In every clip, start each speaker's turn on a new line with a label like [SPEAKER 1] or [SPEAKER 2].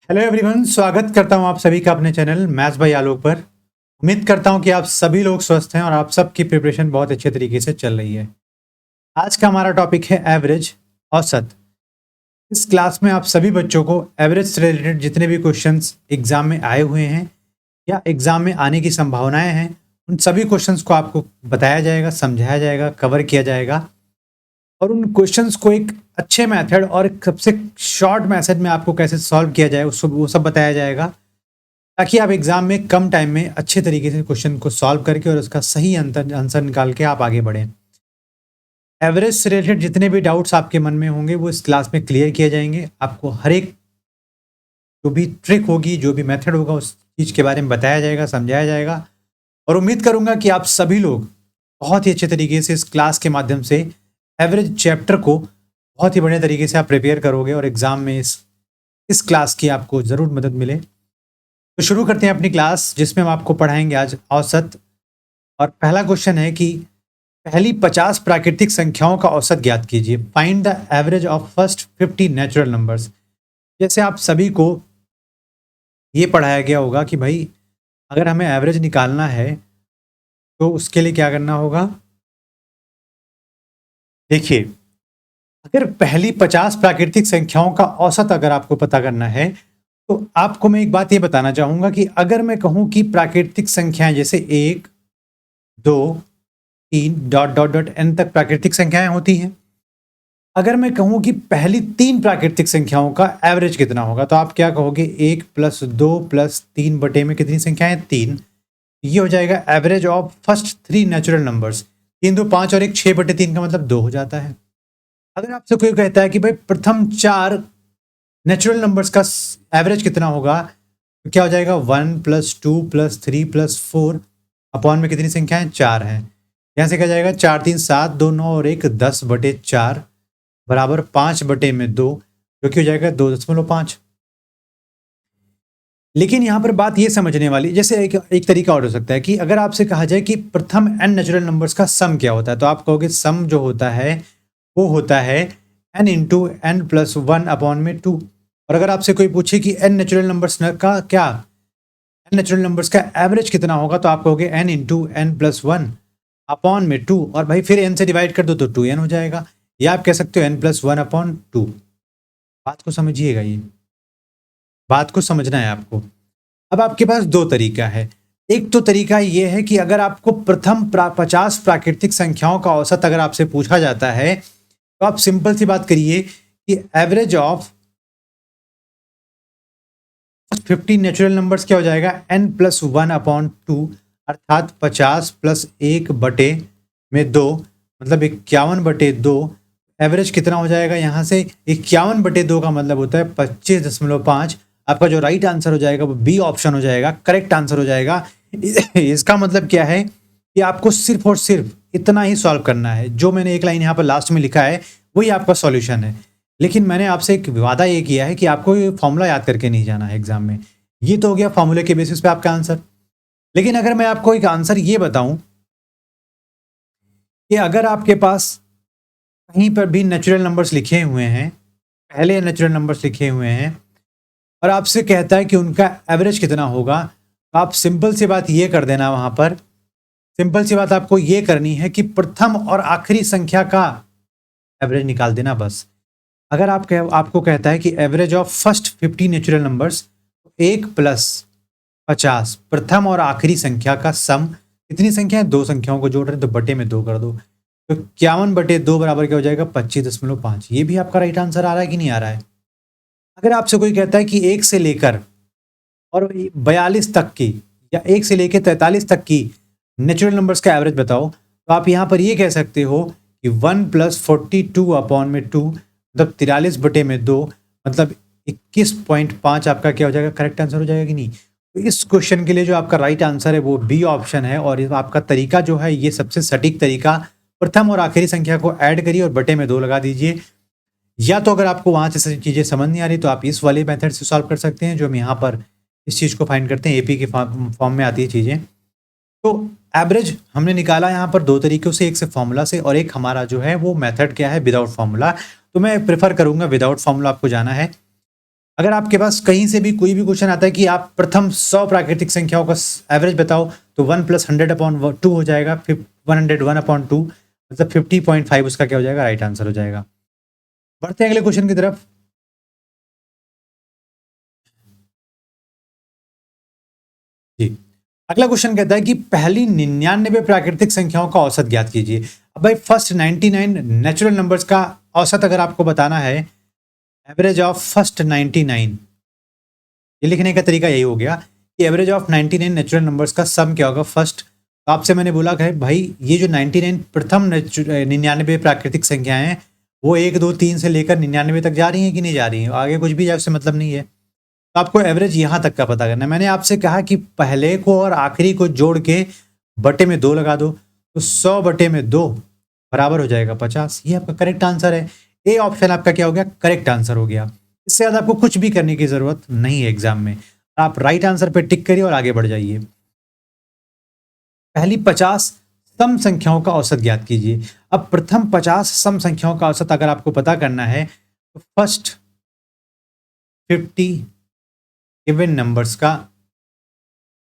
[SPEAKER 1] Hello everyone, स्वागत करता हूं आप सभी का अपने चैनल मैथ्स बाय आलोक पर। उम्मीद करता हूं कि आप सभी लोग स्वस्थ हैं और आप सबकी प्रिपरेशन बहुत अच्छे तरीके से चल रही है। आज का हमारा टॉपिक है एवरेज, औसत। इस क्लास में आप सभी बच्चों को एवरेज से रिलेटेड जितने भी क्वेश्चंस एग्जाम में आए हुए हैं या एग्जाम में आने की संभावनाएं हैं, उन सभी क्वेश्चंस को आपको बताया जाएगा, समझाया जाएगा, कवर किया जाएगा और उन क्वेश्चंस को एक अच्छे मेथड और एक सबसे शॉर्ट मैसेज में आपको कैसे सॉल्व किया जाए उसको वो सब बताया जाएगा, ताकि आप एग्जाम में कम टाइम में अच्छे तरीके से क्वेश्चन को सॉल्व करके और उसका सही आंसर निकाल के आप आगे बढ़ें। एवरेज से रिलेटेड जितने भी डाउट्स आपके मन में होंगे वो इस क्लास में क्लियर किए जाएंगे। आपको हर एक जो भी ट्रिक होगी, जो भी मेथड होगा, उस चीज़ के बारे में बताया जाएगा, समझाया जाएगा और उम्मीद करूंगा कि आप सभी लोग बहुत ही अच्छे तरीके से इस क्लास के माध्यम से एवरेज चैप्टर को बहुत ही बढ़िया तरीके से आप प्रिपेयर करोगे और एग्जाम में इस क्लास की आपको ज़रूर मदद मिले। तो शुरू करते हैं अपनी क्लास, जिसमें हम आपको पढ़ाएंगे आज औसत। और पहला क्वेश्चन है कि पहली 50 प्राकृतिक संख्याओं का औसत ज्ञात कीजिए। Find the average of first 50 natural numbers. जैसे आप सभी को ये पढ़ाया गया होगा कि भाई अगर हमें एवरेज निकालना है तो उसके लिए क्या करना होगा। देखिए, अगर पहली 50 प्राकृतिक संख्याओं का औसत अगर आपको पता करना है तो आपको मैं एक बात ये बताना चाहूंगा कि अगर मैं कहूं कि प्राकृतिक संख्याएं जैसे 1, 2, 3 डॉट डॉट डॉट एन तक प्राकृतिक संख्याएं होती हैं। अगर मैं कहूं कि पहली 3 प्राकृतिक संख्याओं का एवरेज कितना होगा तो आप क्या कहोगे, 1 प्लस 2 प्लस 3 बटे में कितनी संख्याएं, 3। ये हो जाएगा average of first 3 natural numbers. 3 2 5 और एक 6 बटे 3 का मतलब 2 हो जाता है। अगर आपसे कोई कहता है कि भाई प्रथम 4 नेचुरल नंबर्स का एवरेज कितना होगा तो क्या हो जाएगा, 1 प्लस 2 प्लस 3 प्लस 4 अपॉन में कितनी संख्याएं, 4 हैं। यहाँ से क्या जाएगा, 4 3 7 2 9 और एक 10 बटे 4 बराबर 5 बटे में 2, जो कि हो जाएगा 2.5। लेकिन यहाँ पर बात ये समझने वाली, जैसे एक तरीका और हो सकता है कि अगर आपसे कहा जाए कि प्रथम n नेचुरल नंबर्स का सम क्या होता है तो आप कहोगे सम जो होता है वो होता है n into n plus 1 upon में 2। और अगर आपसे कोई पूछे कि n नेचुरल नंबर्स का क्या, n नेचुरल नंबर्स का एवरेज कितना होगा तो आप कहोगे n into n plus 1 upon में 2 और भाई फिर n से डिवाइड कर दो तो 2n हो जाएगा, या आप कह सकते हो n प्लस 1 अपॉन 2। बात को समझिएगा, ये बात को समझना है आपको। अब आपके पास दो तरीका है। एक तो तरीका ये है कि अगर आपको प्रथम 50 प्राकृतिक संख्याओं का औसत अगर आपसे पूछा जाता है तो आप सिंपल सी बात करिए कि एवरेज ऑफ 50 नेचुरल नंबर्स क्या हो जाएगा, n प्लस 1 अपॉन 2 अर्थात 50 प्लस 1 बटे में 2 मतलब 51 बटे 2। एवरेज कितना हो जाएगा, यहाँ से 51 बटे 2 का मतलब होता है 25.5। आपका जो राइट आंसर हो जाएगा वो बी ऑप्शन हो जाएगा, करेक्ट आंसर हो जाएगा। इसका मतलब क्या है कि आपको सिर्फ और सिर्फ इतना ही सॉल्व करना है। जो मैंने एक लाइन यहाँ पर लास्ट में लिखा है वही आपका सॉल्यूशन है। लेकिन मैंने आपसे एक वादा ये किया है कि आपको ये फॉर्मूला याद करके नहीं जाना है एग्जाम में। ये तो हो गया फॉर्मूले के बेसिस पे आपका आंसर। लेकिन अगर मैं आपको एक आंसर ये बताऊं कि अगर आपके पास कहीं पर भी नेचुरल नंबर्स लिखे हुए हैं, पहले नेचुरल नंबर्स लिखे हुए हैं और आपसे कहता है कि उनका एवरेज कितना होगा, तो आप सिंपल सी बात ये कर देना, वहां पर सिंपल सी बात आपको ये करनी है कि प्रथम और आखिरी संख्या का एवरेज निकाल देना बस। अगर आपको कहता है कि average of first 50 natural numbers, 1 plus 50 प्रथम और आखिरी संख्या का सम, कितनी संख्या है, 2 संख्याओं को जोड़ रहे हैं तो बटे में 2 कर दो, तो 51 बटे 2 बराबर क्या हो जाएगा, 25.5। ये भी आपका राइट आंसर आ रहा है कि नहीं आ रहा है। अगर आपसे कोई कहता है कि 1 से लेकर और 42 तक की या 1 से लेकर 43 तक की नेचुरल नंबर्स का एवरेज बताओ, तो आप यहाँ पर ये कह सकते हो कि 1 प्लस 42 अपॉन में 2 मतलब 43 बटे में 2 मतलब 21.5 आपका क्या हो जाएगा, करेक्ट आंसर हो जाएगा कि नहीं। तो इस क्वेश्चन के लिए जो आपका राइट आंसर है वो बी ऑप्शन है। और आपका तरीका जो है ये सबसे सटीक तरीका, प्रथम और आखिरी संख्या को ऐड करिए और बटे में 2 लगा दीजिए। या तो अगर आपको वहां से चीजें समझ नहीं आ रही तो आप इस वाले मेथड से सॉल्व कर सकते हैं जो हम यहाँ पर इस चीज को फाइंड करते हैं, एपी के फॉर्म में आती है चीजें। तो एवरेज हमने निकाला यहाँ पर दो तरीकों से, एक से फॉर्मूला से और एक हमारा जो है वो मेथड क्या है, विदाउट फॉर्मूला। तो मैं प्रेफर करूंगा विदाउट फॉर्मूला आपको जाना है। अगर आपके पास कहीं से भी कोई भी क्वेश्चन आता है कि आप प्रथम 100 प्राकृतिक संख्याओं का एवरेज बताओ, तो 1 + 100/2 हो जाएगा, 101/2 मतलब 50.5 उसका क्या हो जाएगा, राइट आंसर हो जाएगा। बढ़ते हैं अगले क्वेश्चन की तरफ। जी, अगला क्वेश्चन कहता है कि पहली 99 प्राकृतिक संख्याओं का औसत ज्ञात कीजिए। अब भाई फर्स्ट 99 नेचुरल नंबर्स का औसत अगर आपको बताना है, एवरेज ऑफ फर्स्ट 99, ये लिखने का तरीका यही हो गया कि एवरेज ऑफ 99 नेचुरल नंबर्स का सम क्या होगा फर्स्ट। तो आपसे मैंने बोला कि भाई ये जो 99 प्रथम 99 प्राकृतिक संख्याएं हैं, वो 1 2 3 से लेकर 99 तक जा रही हैं कि नहीं जा रही हैं, आगे कुछ भी उससे मतलब नहीं है। तो आपको एवरेज यहाँ तक का पता करना है। मैंने आपसे कहा कि पहले को और आखिरी को जोड़ के बटे में 2 लगा दो, तो 100/2 बराबर हो जाएगा 50। ये आपका करेक्ट आंसर है। ए ऑप्शन आपका क्या हो गया, करेक्ट आंसर हो गया। इससे ज़्यादा आपको कुछ भी करने की जरूरत नहीं है एग्जाम में। आप राइट आंसर पे टिक करिए और आगे बढ़ जाइए। पहली 50 सम संख्याओं का औसत ज्ञात कीजिए। अब प्रथम 50 सम संख्याओं का औसत अगर आपको पता करना है, तो फर्स्ट 50 इवन नंबर्स का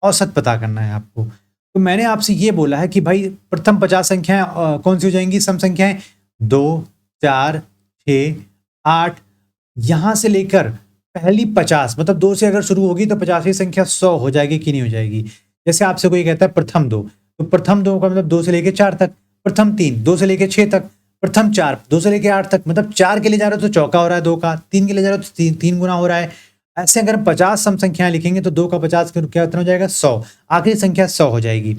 [SPEAKER 1] औसत पता करना है आपको। तो मैंने आपसे ये बोला है कि भाई प्रथम 50 संख्याएं कौन सी हो जाएंगी, सम संख्याएं 2 4 6 8, यहां से लेकर पहली 50 मतलब 2 से अगर शुरू होगी तो 50वीं संख्या 100 हो जाएगी कि नहीं हो जाएगी। जैसे आपसे कोई कहता है प्रथम 2, तो प्रथम 2 का मतलब 2 से लेकर 4 तक, प्रथम 3 2 से लेकर 6 तक, प्रथम 4 2 से लेकर 8 तक, मतलब 4 के लिए जा रहे हो तो चौका हो रहा है 2 का, 3 के लिए जा रहे हो तो 3 गुना हो रहा है। ऐसे अगर 50 सम संख्याएं लिखेंगे तो 2 का 50 क्या कितना हो जाएगा, 100, आखिरी संख्या 100 हो जाएगी।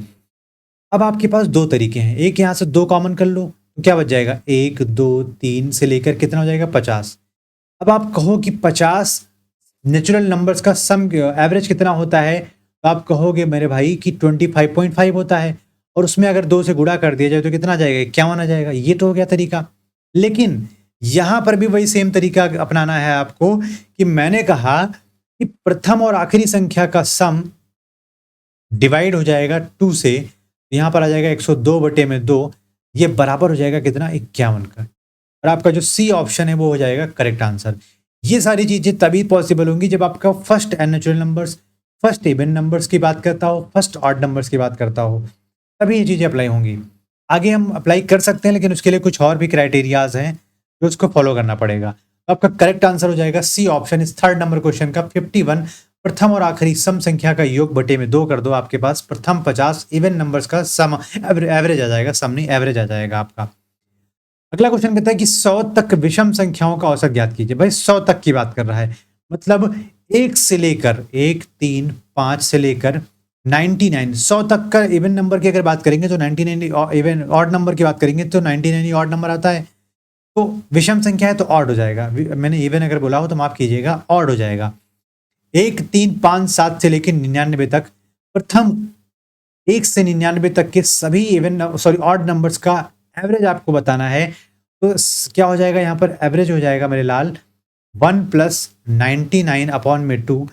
[SPEAKER 1] अब आपके पास दो तरीके हैं, एक यहां से 2 कॉमन कर लो तो क्या बच जाएगा, 1 2 3 से लेकर कितना हो जाएगा, 50। अब आप कहो कि 50 नेचुरल नंबर्स का सम एवरेज कितना होता है, तो आप कहोगे मेरे भाई कि 25.5 होता है, और उसमें अगर 2 से गुणा कर दिया जाए तो कितना आ जाएगा, 51 आ जाएगा। ये तो हो गया तरीका। लेकिन यहां पर भी वही सेम तरीका अपनाना है आपको कि मैंने कहा कि प्रथम और आखिरी संख्या का सम डिवाइड हो जाएगा 2 से, यहां पर आ जाएगा 102/2, ये बराबर हो जाएगा कितना, 51 का। और आपका जो सी ऑप्शन है वो हो जाएगा करेक्ट आंसर। ये सारी चीजें तभी पॉसिबल होंगी जब आपका first n natural numbers, first even numbers की बात करता हो, फर्स्ट ऑड नंबर्स की बात करता हो, तभी ये चीजें अप्लाई होंगी। आगे हम अप्लाई कर सकते हैं लेकिन उसके लिए कुछ और भी क्राइटेरियाज हैं जो उसको फॉलो करना पड़ेगा। तो आपका करेक्ट आंसर हो जाएगा सी ऑप्शन, इस थर्ड नंबर क्वेश्चन का 51 प्रथम और आखिरी सम संख्या का योग बटे में 2 कर दो, आपके पास प्रथम 50 इवन नंबर्स का सम एवरेज आ जाएगा, सम नहीं एवरेज आ जाएगा आपका। अगला क्वेश्चन कहता है कि 100 तक विषम संख्याओं का औसत ज्ञात कीजिए। भाई 100 तक की बात कर रहा है, मतलब 1 से लेकर 1 3 5 से लेकर 99, 100 तक का इवन नंबर की अगर बात करेंगे तो 99, इवन ऑड नंबर की बात करेंगे तो 99 ही ऑड नंबर आता है। तो विषम संख्या है तो ऑड हो जाएगा, मैंने इवन अगर बोला हो तो माफ कीजिएगा, ऑड हो जाएगा। 1 3 5 7 से लेकर 99 तक, प्रथम 1 से 99 तक के सभी इवन सॉरी ऑड नंबर्स का एवरेज आपको बताना है। तो क्या हो जाएगा यहाँ पर, एवरेज हो जाएगा मेरे लाल 1 + 99/2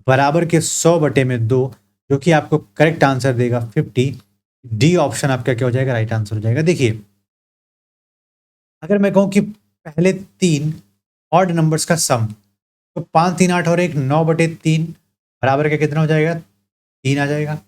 [SPEAKER 1] बराबर के 100/2, जो कि आपको करेक्ट आंसर देगा 50। डी ऑप्शन आपका क्या हो जाएगा, राइट आंसर हो जाएगा। देखिए अगर मैं कहूँ कि पहले 3 ऑड नंबर्स का सम, तो 5 3 8 और 1 9/3 बराबर का कितना हो जाएगा, 3 आ जाएगा।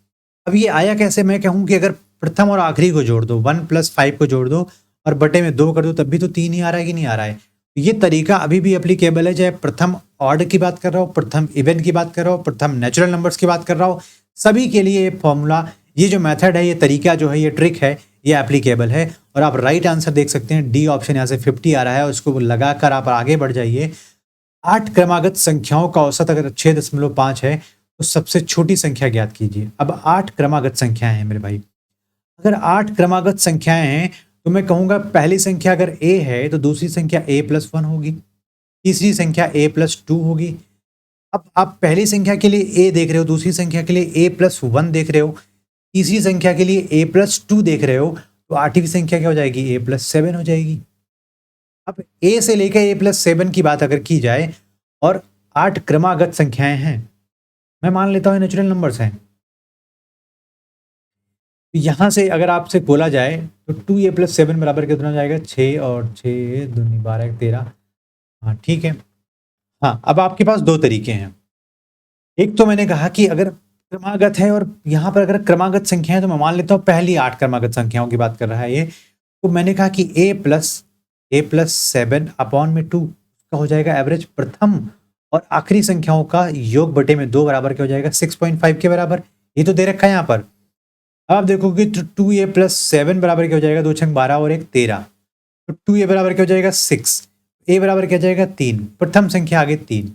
[SPEAKER 1] अब ये आया कैसे, मैं कहूँ कि अगर प्रथम और आखिरी को जोड़ दो, 1 + 5 को जोड़ दो और बटे में 2 कर दो, तब भी तो 3 ही आ रहा है कि नहीं आ रहा है। तो ये तरीका अभी भी एप्लीकेबल है, चाहे प्रथम ऑड की बात कर रहा हो, प्रथम इवन की बात कर रहा हो, प्रथम नेचुरल नंबर्स की बात कर रहा हो, सभी के लिए ये फॉर्मूला, ये जो मेथड है, ये तरीका जो है, ये ट्रिक है, ये एप्लीकेबल है। और आप राइट आंसर देख सकते हैं, डी ऑप्शन यहाँ से 50 आ रहा है, उसको लगाकर आप आगे बढ़ जाइए। 8 क्रमागत संख्याओं का औसत अगर 6.5 है तो सबसे छोटी संख्या ज्ञात कीजिए। अब 8 क्रमागत संख्याएं हैं मेरे भाई, अगर 8 क्रमागत संख्याएं हैं तो मैं कहूंगा पहली संख्या अगर a है तो दूसरी संख्या a+1 होगी, तीसरी संख्या a+2 होगी। अब आप पहली संख्या के लिए a देख रहे हो, दूसरी संख्या के लिए a+1 देख रहे हो, तीसरी संख्या के लिए a+2 देख रहे हो, तो आठवीं संख्या क्या हो जाएगी, a+7 हो जाएगी। अब a से लेकर a+7 की बात अगर की जाए और 8 क्रमागत संख्याएं हैं, मैं मान लेता हूं नेचुरल नंबर्स हैं, यहां से अगर आपसे बोला जाए तो 2a+7 बराबर कितना हो जाएगा, 6 और 6 दूनी 12 13। हाँ ठीक है, हाँ, अब आपके पास दो तरीके हैं। एक तो मैंने कहा कि अगर क्रमागत है और यहाँ पर अगर क्रमागत संख्या है तो मैं मान लेता हूँ पहली 8 क्रमागत संख्याओं की बात कर रहा है ये। तो मैंने कहा कि a+ 7 अपॉन में 2 का हो जाएगा एवरेज प्रथम और आखिरी संख्याओं का योग बटे में 2 बराबर क्या हो जाएगा 6.5 के बराबर। ये तो दे रखा है यहाँ पर। अब आप देखोगे तो 2a+7 बराबर क्या हो जाएगा 2 छंग 12 और 1 13। तो 2a बराबर क्या हो जाएगा 6, a बराबर क्या हो जाएगा 3, प्रथम संख्या आगे 3।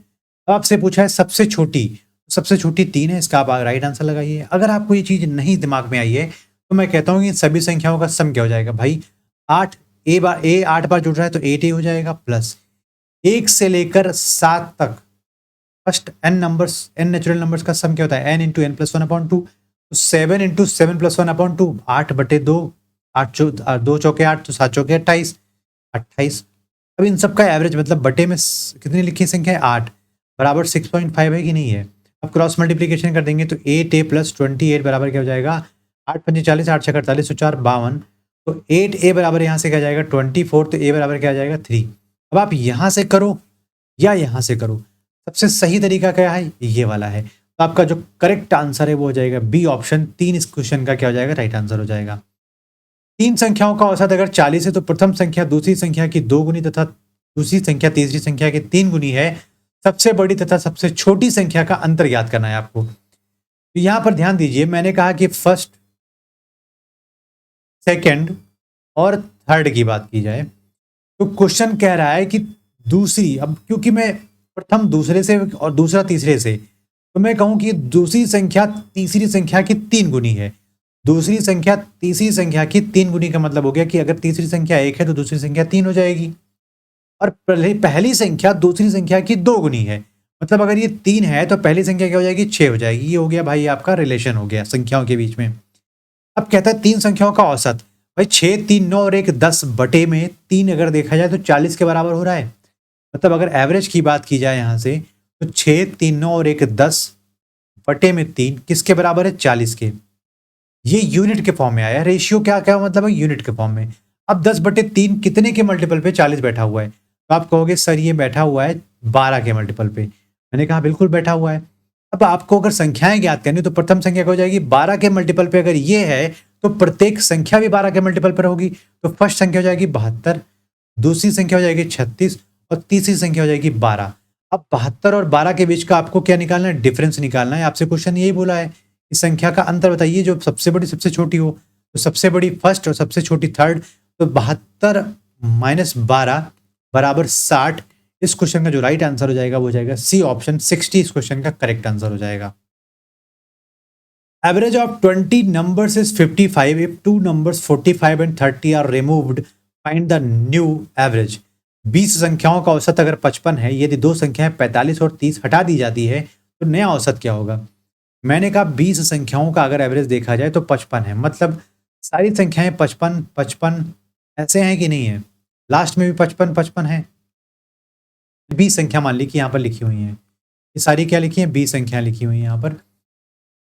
[SPEAKER 1] अब आपसे पूछा है सबसे छोटी 3 है, इसका आप राइट आंसर लगाइए। अगर आपको ये चीज नहीं दिमाग में आई है तो मैं कहता हूँ कि सभी संख्याओं का सम क्या हो जाएगा भाई 8, ए 8 बार जुड़ रहा है तो 8a हो जाएगा प्लस 1 से लेकर 7 तक first n numbers n natural numbers का सम क्या होता है n इंटू एन प्लस 1/2। तो 7 इंटू 7+1/2 8/2, 2 चौके 8 तो 7 चौके 28। अब इन सब का एवरेज मतलब बटे में कितनी लिखी संख्या है 8 बराबर 6.5 है कि नहीं है। अब क्रॉस मल्टीप्लीकेशन कर देंगे तो 8a + 28 बराबर क्या हो जाएगा 8 पंजे 40 8 छः 48 तो 4 52। तो 8a बराबर यहाँ से क्या जाएगा 24, तो a बराबर क्या आ जाएगा 3। अब आप यहाँ से करो या यहाँ से करो, सबसे सही तरीका क्या है ये वाला है। तो आपका जो करेक्ट आंसर है वो हो जाएगा बी ऑप्शन 3 इस क्वेश्चन का क्या हो जाएगा राइट आंसर हो जाएगा। 3 संख्याओं का औसत अगर 40 है तो प्रथम संख्या दूसरी संख्या की 2 गुनी तथा दूसरी संख्या तीसरी संख्या की 3 गुनी है। सबसे बड़ी तथा सबसे छोटी संख्या का अंतर ज्ञात करना है आपको। तो यहां पर ध्यान दीजिए, मैंने कहा कि फर्स्ट, सेकंड और थर्ड की बात की जाए तो क्वेश्चन कह रहा है कि दूसरी, अब क्योंकि मैं प्रथम दूसरे से और दूसरा तीसरे से, तो मैं कहूं कि दूसरी संख्या तीसरी संख्या की 3 गुनी है। दूसरी संख्या तीसरी संख्या की 3 गुनी का मतलब हो गया कि अगर तीसरी संख्या 1 है तो दूसरी संख्या 3 हो जाएगी और पहली संख्या दूसरी संख्या की 2 गुनी है। मतलब अगर ये 3 है तो पहली संख्या क्या हो जाएगी 6 हो जाएगी। ये हो गया भाई आपका रिलेशन हो गया संख्याओं के बीच में। अब कहता है 3 संख्याओं का औसत, भाई 6 3 9 और 1 10 बटे में 3 अगर देखा जाए तो 40 के बराबर हो रहा है। मतलब अगर एवरेज की बात की जाए यहाँ से तो 6 3 9 और 1 10 बटे में 3 किसके बराबर है 40 के। ये यूनिट के फॉर्म में आया। रेशियो क्या क्या मतलब है यूनिट के फॉर्म में। अब 10/3 कितने के मल्टीपल पे 40 बैठा हुआ है, तो आप कहोगे सर ये बैठा हुआ है 12 के मल्टीपल पे। मैंने कहा बिल्कुल बैठा हुआ है। अब आपको अगर संख्याएं ज्ञात करनी तो प्रथम संख्या क्या हो जाएगी 12 के मल्टीपल पे अगर ये है तो प्रत्येक संख्या भी 12 के मल्टीपल पर होगी। तो फर्स्ट संख्या हो जाएगी 72, दूसरी संख्या हो जाएगी 36 और तीसरी संख्या हो जाएगी 12। अब 72 और 12 के बीच का आपको क्या निकालना है डिफरेंस निकालना है। आपसे क्वेश्चन यही बोला है इस संख्या का अंतर बताइए जो सबसे बड़ी सबसे छोटी हो। तो सबसे बड़ी फर्स्ट और सबसे छोटी थर्ड। तो 72 - 12 बराबर 60। इस क्वेश्चन का जो राइट आंसर हो जाएगा वो हो जाएगा सी ऑप्शन 60 इस क्वेश्चन का करेक्ट आंसर हो जाएगा। Average of 20 numbers is 55 if two numbers 45 and 30 are removed, find the new average। 20 संख्याओं का औसत अगर 55 है, यदि दो संख्याएं 45 और 30 हटा दी जाती है तो नया औसत क्या होगा। मैंने कहा 20 संख्याओं का अगर एवरेज देखा जाए तो 55 है, मतलब सारी संख्याएं 55 55 ऐसे हैं कि नहीं है, लास्ट में भी 55 55 है। 20 संख्या मान ली कि यहाँ पर लिखी हुई है, ये सारी क्या लिखी है 20 संख्या लिखी हुई है यहाँ पर।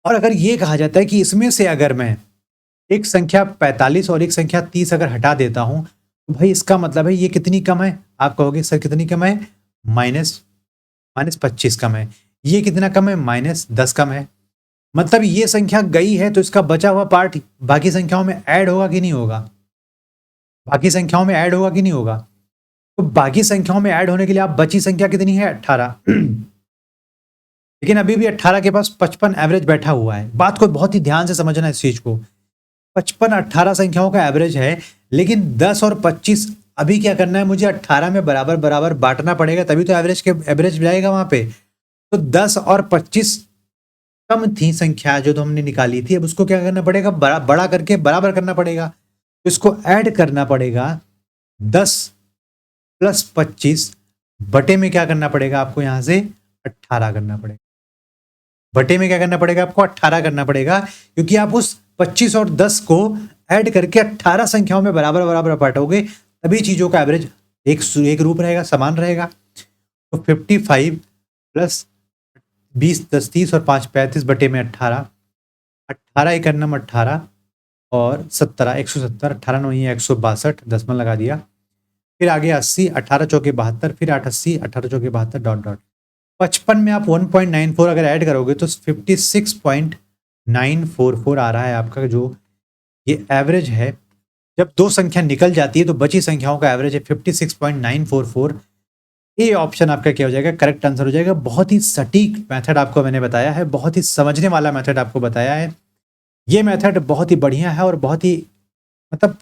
[SPEAKER 1] और अगर ये कहा जाता है कि इसमें से अगर मैं एक संख्या 45 और एक संख्या 30 अगर हटा देता हूं तो भाई इसका मतलब है ये कितनी कम है। आप कहोगे सर कितनी कम है, -25 कम है। ये कितना कम है, -10 कम है। मतलब ये संख्या गई है तो इसका बचा हुआ पार्ट बाकी संख्याओं में ऐड होगा कि नहीं होगा, बाकी संख्याओं में ऐड होगा कि नहीं होगा। तो बाकी संख्याओं में ऐड होने के लिए आप बची संख्या कितनी है 18 लेकिन अभी भी 18 के पास 55 एवरेज बैठा हुआ है। बात को बहुत ही ध्यान से समझना है इस चीज को। 55 18 संख्याओं का एवरेज है, लेकिन 10 और 25 अभी क्या करना है, मुझे 18 में बराबर बराबर बांटना पड़ेगा तभी तो एवरेज जाएगा वहां पे। तो 10 और 25 कम थी संख्या जो तो हमने निकाली थी, अब उसको क्या करना पड़ेगा बड़ा करके बराबर करना पड़ेगा। तो इसको ऐड करना पड़ेगा 10 + 25 बटे में क्या करना पड़ेगा आपको यहां से 18 करना पड़ेगा। बटे में क्या करना पड़ेगा आपको 18 करना पड़ेगा, क्योंकि आप उस 25 और 10 को ऐड करके 18 संख्याओं में बराबर बराबर बांटोगे तभी चीजों का एवरेज एक रूप रहेगा, समान रहेगा। तो 55 + 20 10 30 और 5 35 बटे में 18 18 1 नम 18 और 17 170 18 9 162 10 लगा दिया। फिर आगे 80 18 चौके 72 फिर 8 80 18 चौके 72 डॉट डॉट 55 में आप 1.94 अगर ऐड करोगे तो 56.944 आ रहा है आपका, जो ये एवरेज है। जब दो संख्या निकल जाती है तो बची संख्याओं का एवरेज है 56.944। ये ऑप्शन आपका क्या हो जाएगा, करेक्ट आंसर हो जाएगा। बहुत ही सटीक मेथड आपको मैंने बताया है, बहुत ही समझने वाला मेथड आपको बताया है। ये मेथड बहुत ही बढ़िया है और बहुत ही मतलब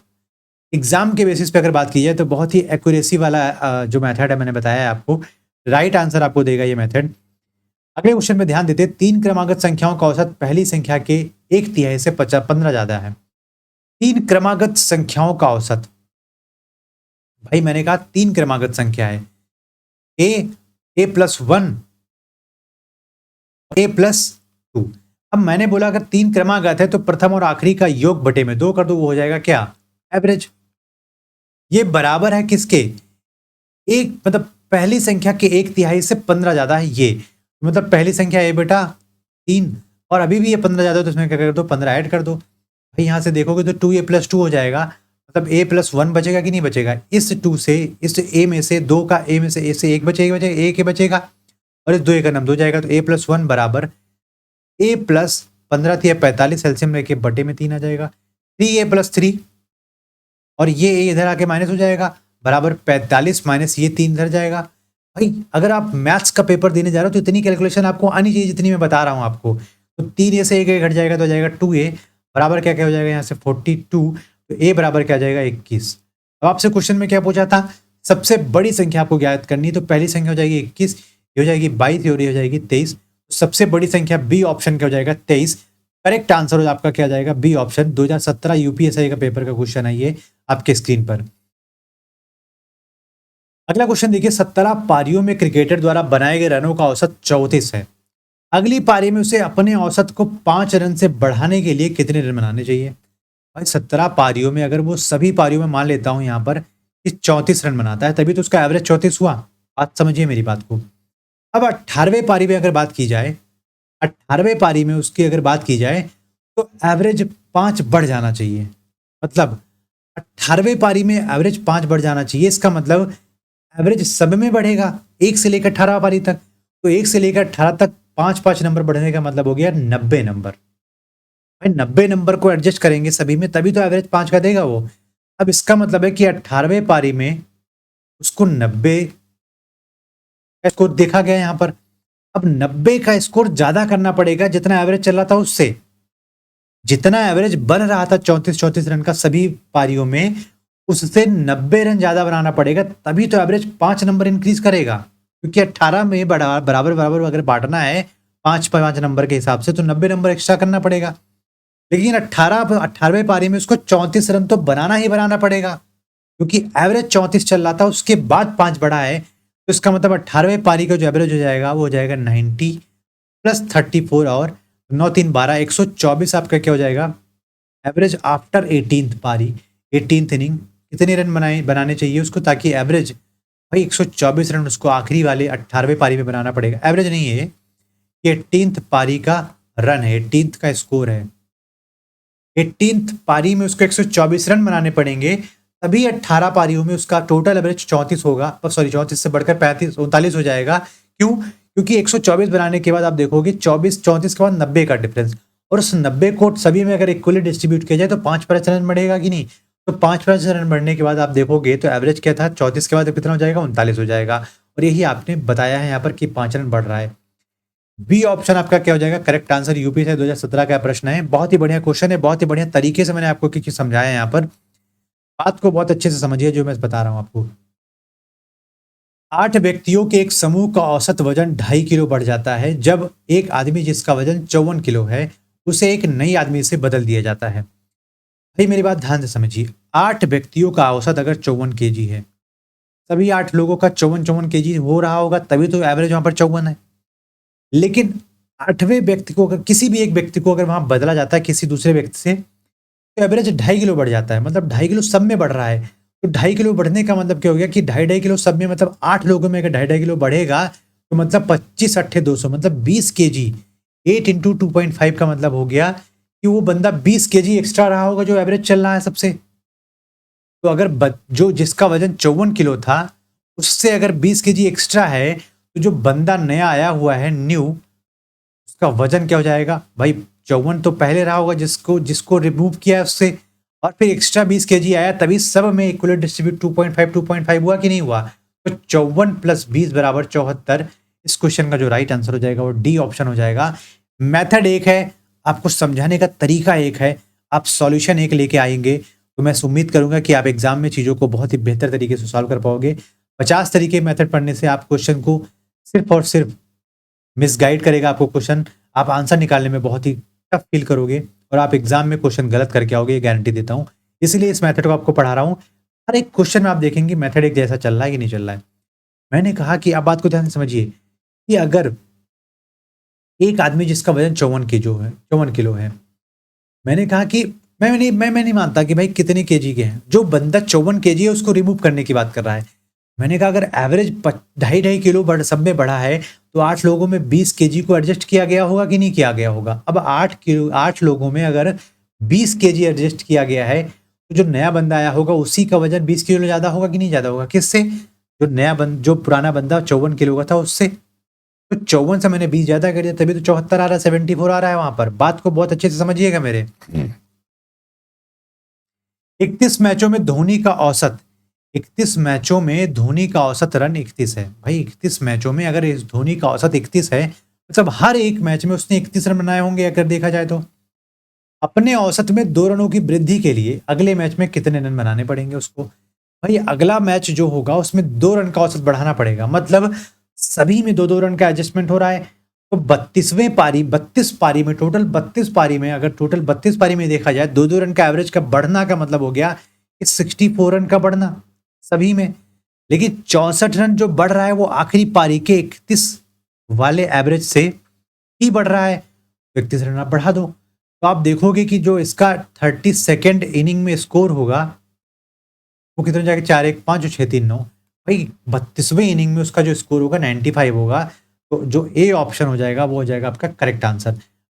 [SPEAKER 1] एग्जाम के बेसिस पे अगर बात की जाए तो बहुत ही एक्यूरेसी वाला जो मेथड है मैंने बताया है आपको, राइट आंसर आपको देगा ये मेथड। अगले क्वेश्चन में ध्यान देते हैं, 3 क्रमागत संख्याओं का औसत पहली संख्या के 1/3 से 15 ज्यादा है। 3 क्रमागत संख्याओं का औसत, भाई मैंने कहा 3 क्रमागत संख्या है, a+1 a+2। अब मैंने बोला अगर 3 क्रमागत है तो प्रथम और आखिरी का योग बटे में 2 कर दो, वो हो जाएगा क्या, एवरेज। ये बराबर है किसके, एक मतलब पहली संख्या के 1/3 से 15 ज्यादा है ये, मतलब पहली संख्या ए बेटा 3 और अभी भी ये 15 ज्यादा है तो इसमें क्या कर दो, 15 ऐड कर दो। भाई यहां से देखोगे तो 2a+2 हो जाएगा, मतलब a+1 बचेगा कि नहीं बचेगा, इस 2 से इस a में से 2 का a में से a से 1 बचेगा, एक बचेगा और इस 2 a का नाम 2 जाएगा, तो a+1 बराबर a+15 थी 45, एलसीएम लेके बटे में 3 आ जाएगा, 3a+3 और ये a इधर आके माइनस हो जाएगा, बराबर 45 माइनस ये 3 इधर जाएगा। भाई अगर आप मैथ्स का पेपर देने जा रहे हो तो इतनी कैलकुलेशन आपको आनी चाहिए जितनी मैं बता रहा हूँ आपको। तो 3a से 1 घट जाएगा तो आ जाएगा 2a, बराबर क्या क्या हो जाएगा यहाँ से 42, तो a बराबर क्या आ जाएगा 21। अब आपसे क्वेश्चन में क्या पूछा था, सबसे बड़ी संख्या आपको ज्ञात करनी है, तो पहली संख्या हो जाएगी 21, ये हो जाएगी 22 और ये हो जाएगी 23। सबसे बड़ी संख्या बी ऑप्शन क्या हो जाएगा 23। करेक्ट आंसर आपका क्या जाएगा, बी ऑप्शन। 2017 यूपीएससी का पेपर का क्वेश्चन है ये आपके स्क्रीन पर। अगला क्वेश्चन देखिए, 17 पारियों में क्रिकेटर द्वारा बनाए गए रनों का औसत 34 है। अगली पारी में उसे अपने औसत को 5 रन से बढ़ाने के लिए कितने रन बनाने चाहिए। भाई 17 पारियों में अगर वो सभी पारियों में मान लेता हूं यहाँ पर कि 34 रन बनाता है, तभी तो उसका एवरेज 34 हुआ। बात समझिए मेरी बात को। अब 18वें पारी में अगर बात की जाए, 18वें पारी में उसकी अगर बात की जाए तो एवरेज 5 बढ़ जाना चाहिए, मतलब 18वें पारी में एवरेज 5 बढ़ जाना चाहिए। इसका मतलब एवरेज सब में बढ़ेगा 1 से लेकर 18 पारी तक, तो 1 से लेकर 18 तक 5 नंबर बढ़ने का मतलब हो गया 90 नंबर। भाई 90 नंबर को एडजस्ट करेंगे सभी में तभी तो एवरेज 5 का देगा वो। अब इसका मतलब है कि 18वें पारी में उसको 90 का स्कोर देखा गया यहाँ पर। अब 90 का स्कोर ज्यादा करना पड़ेगा जितना एवरेज चल रहा था उससे, जितना एवरेज बन रहा था 34 रन का सभी पारियों में, उससे 90 रन ज्यादा बनाना पड़ेगा, तभी तो एवरेज 5 नंबर इंक्रीज करेगा। क्योंकि 18 में बराबर बराबर अगर बांटना है 5 नंबर के हिसाब से तो 90 नंबर एक्स्ट्रा करना पड़ेगा। लेकिन 18वें पारी में उसको 34 रन तो बनाना ही बनाना पड़ेगा, क्योंकि एवरेज 34 चल रहा था उसके बाद 5 बढ़ा है, तो इसका मतलब 18वें पारी का जो एवरेज हो जाएगा वो हो जाएगा 90 + 34 और 9 3 12 124 आपका क्या हो जाएगा एवरेज आफ्टर 18th पारी, 18th इनिंग। कितने रन बनाने चाहिए उसको ताकि एवरेज, भाई 124 रन उसको आखिरी वाले 18वें पारी में बनाना पड़ेगा। एवरेज नहीं है ये 18th पारी का रन है, 18th का स्कोर है। 18th पारी में उसको 124 रन बनाने पड़ेंगे, तभी 18 पारियों में उसका टोटल एवरेज 34 होगा, सॉरी 34 से बढ़कर 39 हो जाएगा। क्यों, क्योंकि 124 बनाने के बाद आप देखोगे 34 के बाद 90 का डिफरेंस, और उस 90 को सभी में अगर इक्वली डिस्ट्रीब्यूट किया जाए तो 5 रन बढ़ेगा कि नहीं, तो 5 रन बढ़ने के बाद आप देखोगे तो एवरेज क्या था 34 के बाद कितना हो जाएगा 39 हो जाएगा, और यही आपने बताया है यहाँ पर कि 5 रन बढ़ रहा है। बी ऑप्शन आपका क्या हो जाएगा करेक्ट आंसर। यूपीएससी 2017 का प्रश्न है, बहुत ही बढ़िया क्वेश्चन है, बहुत ही बढ़िया तरीके से मैंने आपको कुछ समझाया है। यहाँ पर बात को बहुत अच्छे से समझिए जो मैं बता रहा हूं आपको। 8 व्यक्तियों के एक समूह का औसत वजन 2.5 किलो बढ़ जाता है जब एक आदमी जिसका वजन 54 किलो है उसे एक नई आदमी से बदल दिया जाता है। भाई मेरी बात ध्यान से समझिए, 8 व्यक्तियों का औसत अगर 54 केजी है, सभी 8 लोगों का 54 केजी हो रहा होगा, तभी तो एवरेज वहां पर 54 है। लेकिन 8वें व्यक्ति को अगर किसी भी एक व्यक्ति को अगर वहां बदला जाता है किसी दूसरे व्यक्ति से, तो एवरेज 2.5 किलो बढ़ जाता है, मतलब 2.5 किलो सब में बढ़ रहा है। तो 2.5 किलो बढ़ने का मतलब क्या हो गया कि 2.5 किलो सब में, मतलब 8 लोगों में अगर 2.5 किलो बढ़ेगा तो मतलब 25 8 200 मतलब 20 केजी। 8 × 2.5 का मतलब हो गया कि वो बंदा 20 केजी एक्स्ट्रा रहा होगा जो एवरेज चल रहा है सबसे। तो अगर जो जिसका वजन 54 किलो था उससे अगर 20 केजी एक्स्ट्रा है तो जो बंदा नया आया हुआ है न्यू, उसका वजन क्या हो जाएगा भाई? 54 तो पहले रहा होगा जिसको जिसको रिमूव किया है उससे, और फिर एक्स्ट्रा 20 केजी आया, तभी सब में इक्वली डिस्ट्रीब्यूट 2.5 हुआ कि नहीं हुआ? तो 54 + 20 = 74। इस क्वेश्चन का जो राइट आंसर हो जाएगा वो डी ऑप्शन हो जाएगा। मेथड एक है, आपको समझाने का तरीका एक है, आप सॉल्यूशन एक लेके आएंगे तो मैं उम्मीद करूंगा कि आप एग्जाम में चीज़ों को बहुत ही बेहतर तरीके से सॉल्व कर पाओगे। 50 तरीके मेथड पढ़ने से आप क्वेश्चन को सिर्फ और सिर्फ मिसगाइड करेगा आपको क्वेश्चन, आप आंसर निकालने में बहुत ही टफ फील करोगे और आप एग्जाम में क्वेश्चन गलत करके आओगे, ये गारंटी देता हूँ। इसलिए इस मेथड को आपको पढ़ा रहा हूँ। हर एक क्वेश्चन में आप देखेंगे मेथड एक जैसा चल रहा है कि नहीं चल रहा है। मैंने कहा कि आप बात को ध्यान से समझिए कि अगर एक आदमी जिसका वजन 54 किलो है, मैंने कहा कि मैं नहीं मानता कि भाई कितने केजी के हैं। जो बंदा 54 केजी है उसको रिमूव करने की बात कर रहा है। मैंने कहा अगर एवरेज 2.5 किलो सब में बढ़ा है तो 8 लोगों में 20 केजी को एडजस्ट किया गया होगा कि नहीं किया गया होगा? अब 8 लोगों में अगर 20 केजी एडजस्ट किया गया है तो जो नया बंदा आया होगा उसी का वजन 20 किलो ज़्यादा होगा कि नहीं ज़्यादा होगा? किससे? जो पुराना बंदा 54 किलो का था उससे। तो 54 से मैंने 20 ज़्यादा कर दिया, तभी तो 74 आ रहा है, 74 आ रहा है वहां पर। बात को बहुत अच्छे से समझिएगा मेरे। 31 मैचों में धोनी का औसत 31 मैचों में धोनी का औसत रन 31 है। भाई 31 मैचों में अगर इस धोनी का औसत 31 है, मतलब हर एक मैच में उसने 31 रन बनाए होंगे अगर देखा जाए तो। अपने औसत में 2 रनों की वृद्धि के लिए अगले मैच में कितने रन बनाने पड़ेंगे उसको? भाई अगला मैच जो होगा उसमें 2 रन का औसत बढ़ाना पड़ेगा, मतलब सभी में 2-2 रन का एडजस्टमेंट हो रहा है। तो 32 पारी में टोटल 32 पारी में, अगर टोटल 32 पारी में देखा जाए 2-2 रन का एवरेज का बढ़ना का मतलब हो गया 64 रन का बढ़ना सभी में। लेकिन 64 रन जो बढ़ रहा है वो आखिरी पारी के 31 वाले एवरेज से ही बढ़ रहा है। 31 रन आप बढ़ा दो तो आप देखोगे कि जो इसका 32nd इनिंग में स्कोर होगा वो कितने जाके 4-1, 5 और 6-3-9। भाई 32वें इनिंग में उसका जो स्कोर होगा 95 होगा। तो जो ए ऑप्शन हो जाएगा वो हो जाएगा आपका करेक्ट आंसर।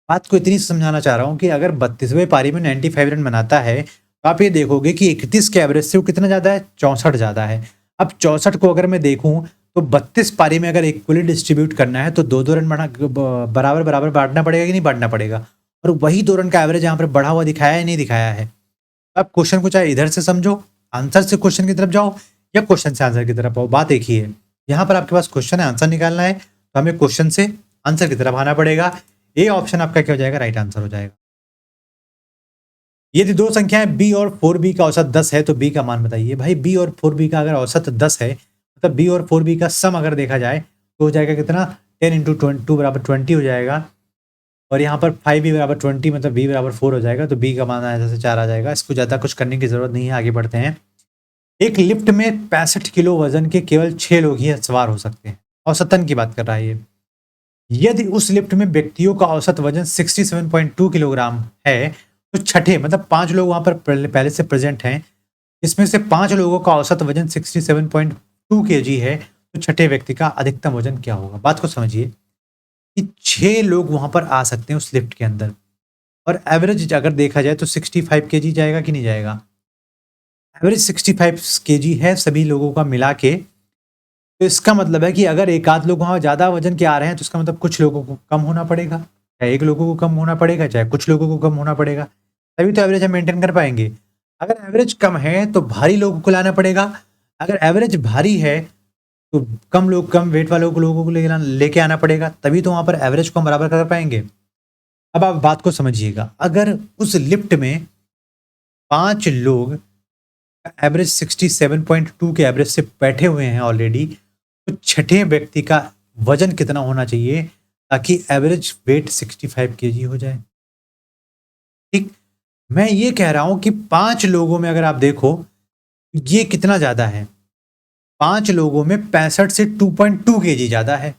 [SPEAKER 1] बात को इतनी समझाना चाह रहा हूँ कि अगर 32वें पारी में 95 रन बनाता है तो आप ये देखोगे कि 31 के एवरेज से वो कितना ज़्यादा है? 64 ज़्यादा है। अब 64 को अगर मैं देखूँ तो 32 पारी में अगर इक्वली डिस्ट्रीब्यूट करना है तो 2-2 रन बराबर बांटना पड़ेगा कि नहीं बांटना पड़ेगा? और वही 2 रन का एवरेज यहाँ पर बढ़ा हुआ दिखाया है नहीं दिखाया है? अब क्वेश्चन को चाहे इधर से समझो, आंसर से क्वेश्चन की तरफ जाओ, या क्वेश्चन से आंसर की तरफ आओ, बात एक ही है। यहाँ पर आपके पास क्वेश्चन है, आंसर निकालना है तो हमें क्वेश्चन से आंसर की तरफ आना पड़ेगा। ए ऑप्शन आपका क्या हो जाएगा? राइट आंसर हो जाएगा। यदि 2 संख्याएं b और 4b का औसत 10 है तो b का मान बताइए। भाई b और 4b का अगर औसत 10 है मतलब b और 4b का सम अगर देखा जाए तो हो जाएगा कितना? 10 × 2 = 20 हो जाएगा। और यहाँ पर 5b = 20 मतलब b = 4 हो जाएगा। तो b का मान आया जैसे 4 आ जाएगा। इसको ज़्यादा कुछ करने की जरूरत नहीं है, आगे बढ़ते हैं। एक लिफ्ट में 65 किलो वजन के केवल 6 लोग ही सवार हो सकते हैं। औसतन की बात कर रहा है ये। यदि उस लिफ्ट में व्यक्तियों का औसत वजन 67.2 किलोग्राम है तो छठे मतलब 5 लोग वहां पर पहले से प्रेजेंट हैं, इसमें से 5 लोगों का औसत वजन 67.2 केजी है, तो छठे व्यक्ति का अधिकतम वजन क्या होगा? बात को समझिए कि 6 लोग वहां पर आ सकते हैं उस लिफ्ट के अंदर, और एवरेज अगर देखा जाए तो 65 केजी जाएगा कि नहीं जाएगा? एवरेज 65 केजी है सभी लोगों का मिला के। तो इसका मतलब है कि अगर एक आध लोग वहाँ ज़्यादा वजन के आ रहे हैं तो इसका मतलब कुछ लोगों को कम होना पड़ेगा, चाहे एक लोगों को कम होना पड़ेगा, चाहे कुछ लोगों को कम होना पड़ेगा, तभी तो एवरेज हम मेंटेन कर पाएंगे। अगर एवरेज कम है तो भारी लोगों को लाना पड़ेगा, अगर एवरेज भारी है तो कम वेट वालों को लोगों को लेके आना पड़ेगा, तभी तो वहाँ पर एवरेज को हम बराबर कर पाएंगे। अब आप बात को समझिएगा, अगर उस लिफ्ट में 5 लोग एवरेज 67.2 के एवरेज से बैठे हुए हैं ऑलरेडी, तो छठे व्यक्ति का वजन कितना होना चाहिए ताकि एवरेज वेट 65 केजी हो जाए? ठीक, मैं ये कह रहा हूं कि 5 लोगों में अगर आप देखो ये कितना ज्यादा है, 5 लोगों में 65 से 2.2 केजी ज्यादा है।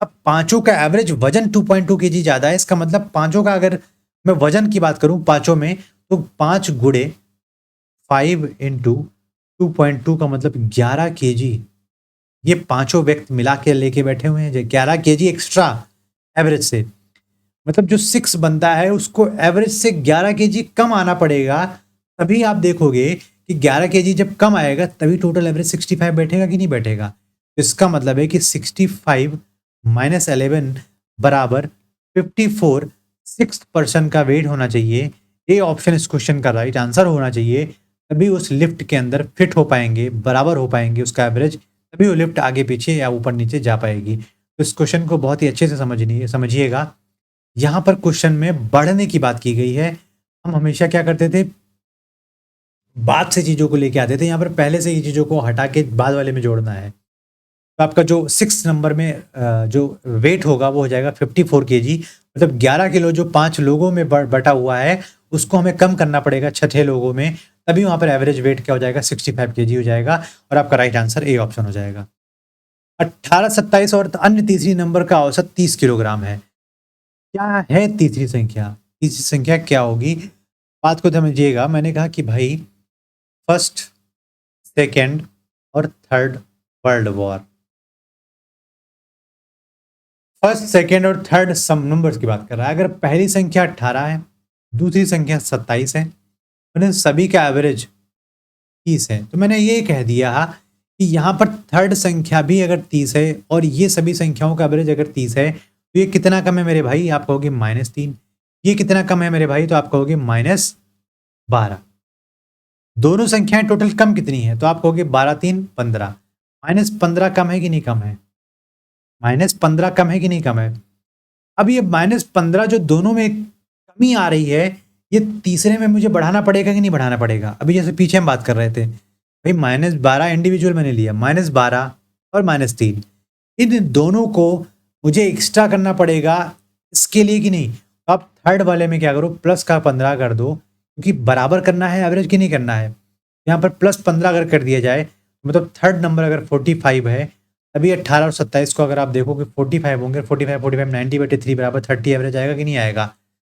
[SPEAKER 1] अब पांचों का एवरेज वजन 2.2 केजी ज्यादा है, इसका मतलब पांचों का अगर मैं वजन की बात करूं पांचों में तो 5 गुणे 5 × 2.2 का मतलब 11 केजी ये पांचों व्यक्ति मिला के लेके बैठे हुए हैं, 11 केजी एक्स्ट्रा एवरेज से। मतलब जो 6 बनता है उसको एवरेज से 11 केजी कम आना पड़ेगा, तभी आप देखोगे कि 11 केजी जब कम आएगा तभी टोटल एवरेज 65 बैठेगा कि नहीं बैठेगा। तो इसका मतलब है कि 65 -11 बराबर 54 सिक्स पर्सन का वेट होना चाहिए। ये ऑप्शन इस क्वेश्चन का राइट आंसर होना चाहिए, तभी उस लिफ्ट के अंदर फिट हो पाएंगे, बराबर हो पाएंगे उसका एवरेज, तभी वो लिफ्ट आगे पीछे या ऊपर नीचे जा पाएगी। तो इस क्वेश्चन को बहुत ही अच्छे से समझिएगा। यहाँ पर क्वेश्चन में बढ़ने की बात की गई है। हम हमेशा क्या करते थे, बाद से चीज़ों को लेके आते थे, यहाँ पर पहले से ही चीज़ों को हटा के बाद वाले में जोड़ना है। तो आपका जो 6 नंबर में जो वेट होगा वो हो जाएगा 54 केजी, मतलब 11 किलो जो 5 लोगों में बटा हुआ है उसको हमें कम करना पड़ेगा 6 लोगों में, तभी वहाँ पर एवरेज वेट क्या हो जाएगा 65 केजी हो जाएगा, और आपका राइट आंसर ए ऑप्शन हो जाएगा। 18, 27 और अन्य तीसरी नंबर का औसत 30 किलोग्राम है। क्या है तीसरी संख्या? तीसरी संख्या क्या होगी? बात को समझिएगा। मैंने कहा कि भाई फर्स्ट, सेकेंड और third world war, first, second और थर्ड सम नंबर्स की बात कर रहा है। अगर पहली संख्या 18 है, दूसरी संख्या 27 है, मैंने सभी का एवरेज 30 है, तो मैंने ये कह दिया कि यहाँ पर थर्ड संख्या भी अगर 30 है और ये सभी संख्याओं का एवरेज अगर 30 है, तो ये कितना कम है मेरे भाई? आप कहोगे -3। ये कितना कम है मेरे भाई? तो आप कहोगे -12। दोनों संख्याएं टोटल कम कितनी है? तो आप कहोगे 12 3 15। -15 कम है कि नहीं कम है? -15 कम है कि नहीं कम है? अब ये -15 जो दोनों में कमी आ रही है, ये तीसरे में मुझे बढ़ाना पड़ेगा कि नहीं बढ़ाना पड़ेगा? अभी जैसे पीछे हम बात कर रहे थे, भाई -12 इंडिविजुअल मैंने लिया, -12 और -3, इन दोनों को मुझे एक्स्ट्रा करना पड़ेगा इसके लिए कि नहीं? तो आप थर्ड वाले में क्या करो, प्लस का 15 कर दो, क्योंकि बराबर करना है एवरेज कि नहीं करना है। यहाँ पर +15 अगर कर दिया जाए, मतलब थर्ड नंबर अगर 45 है, अभी 18 और 27 को अगर आप देखोगे 45 होंगे, 45 90/3 बराबर 30 एवरेज आएगा कि नहीं आएगा?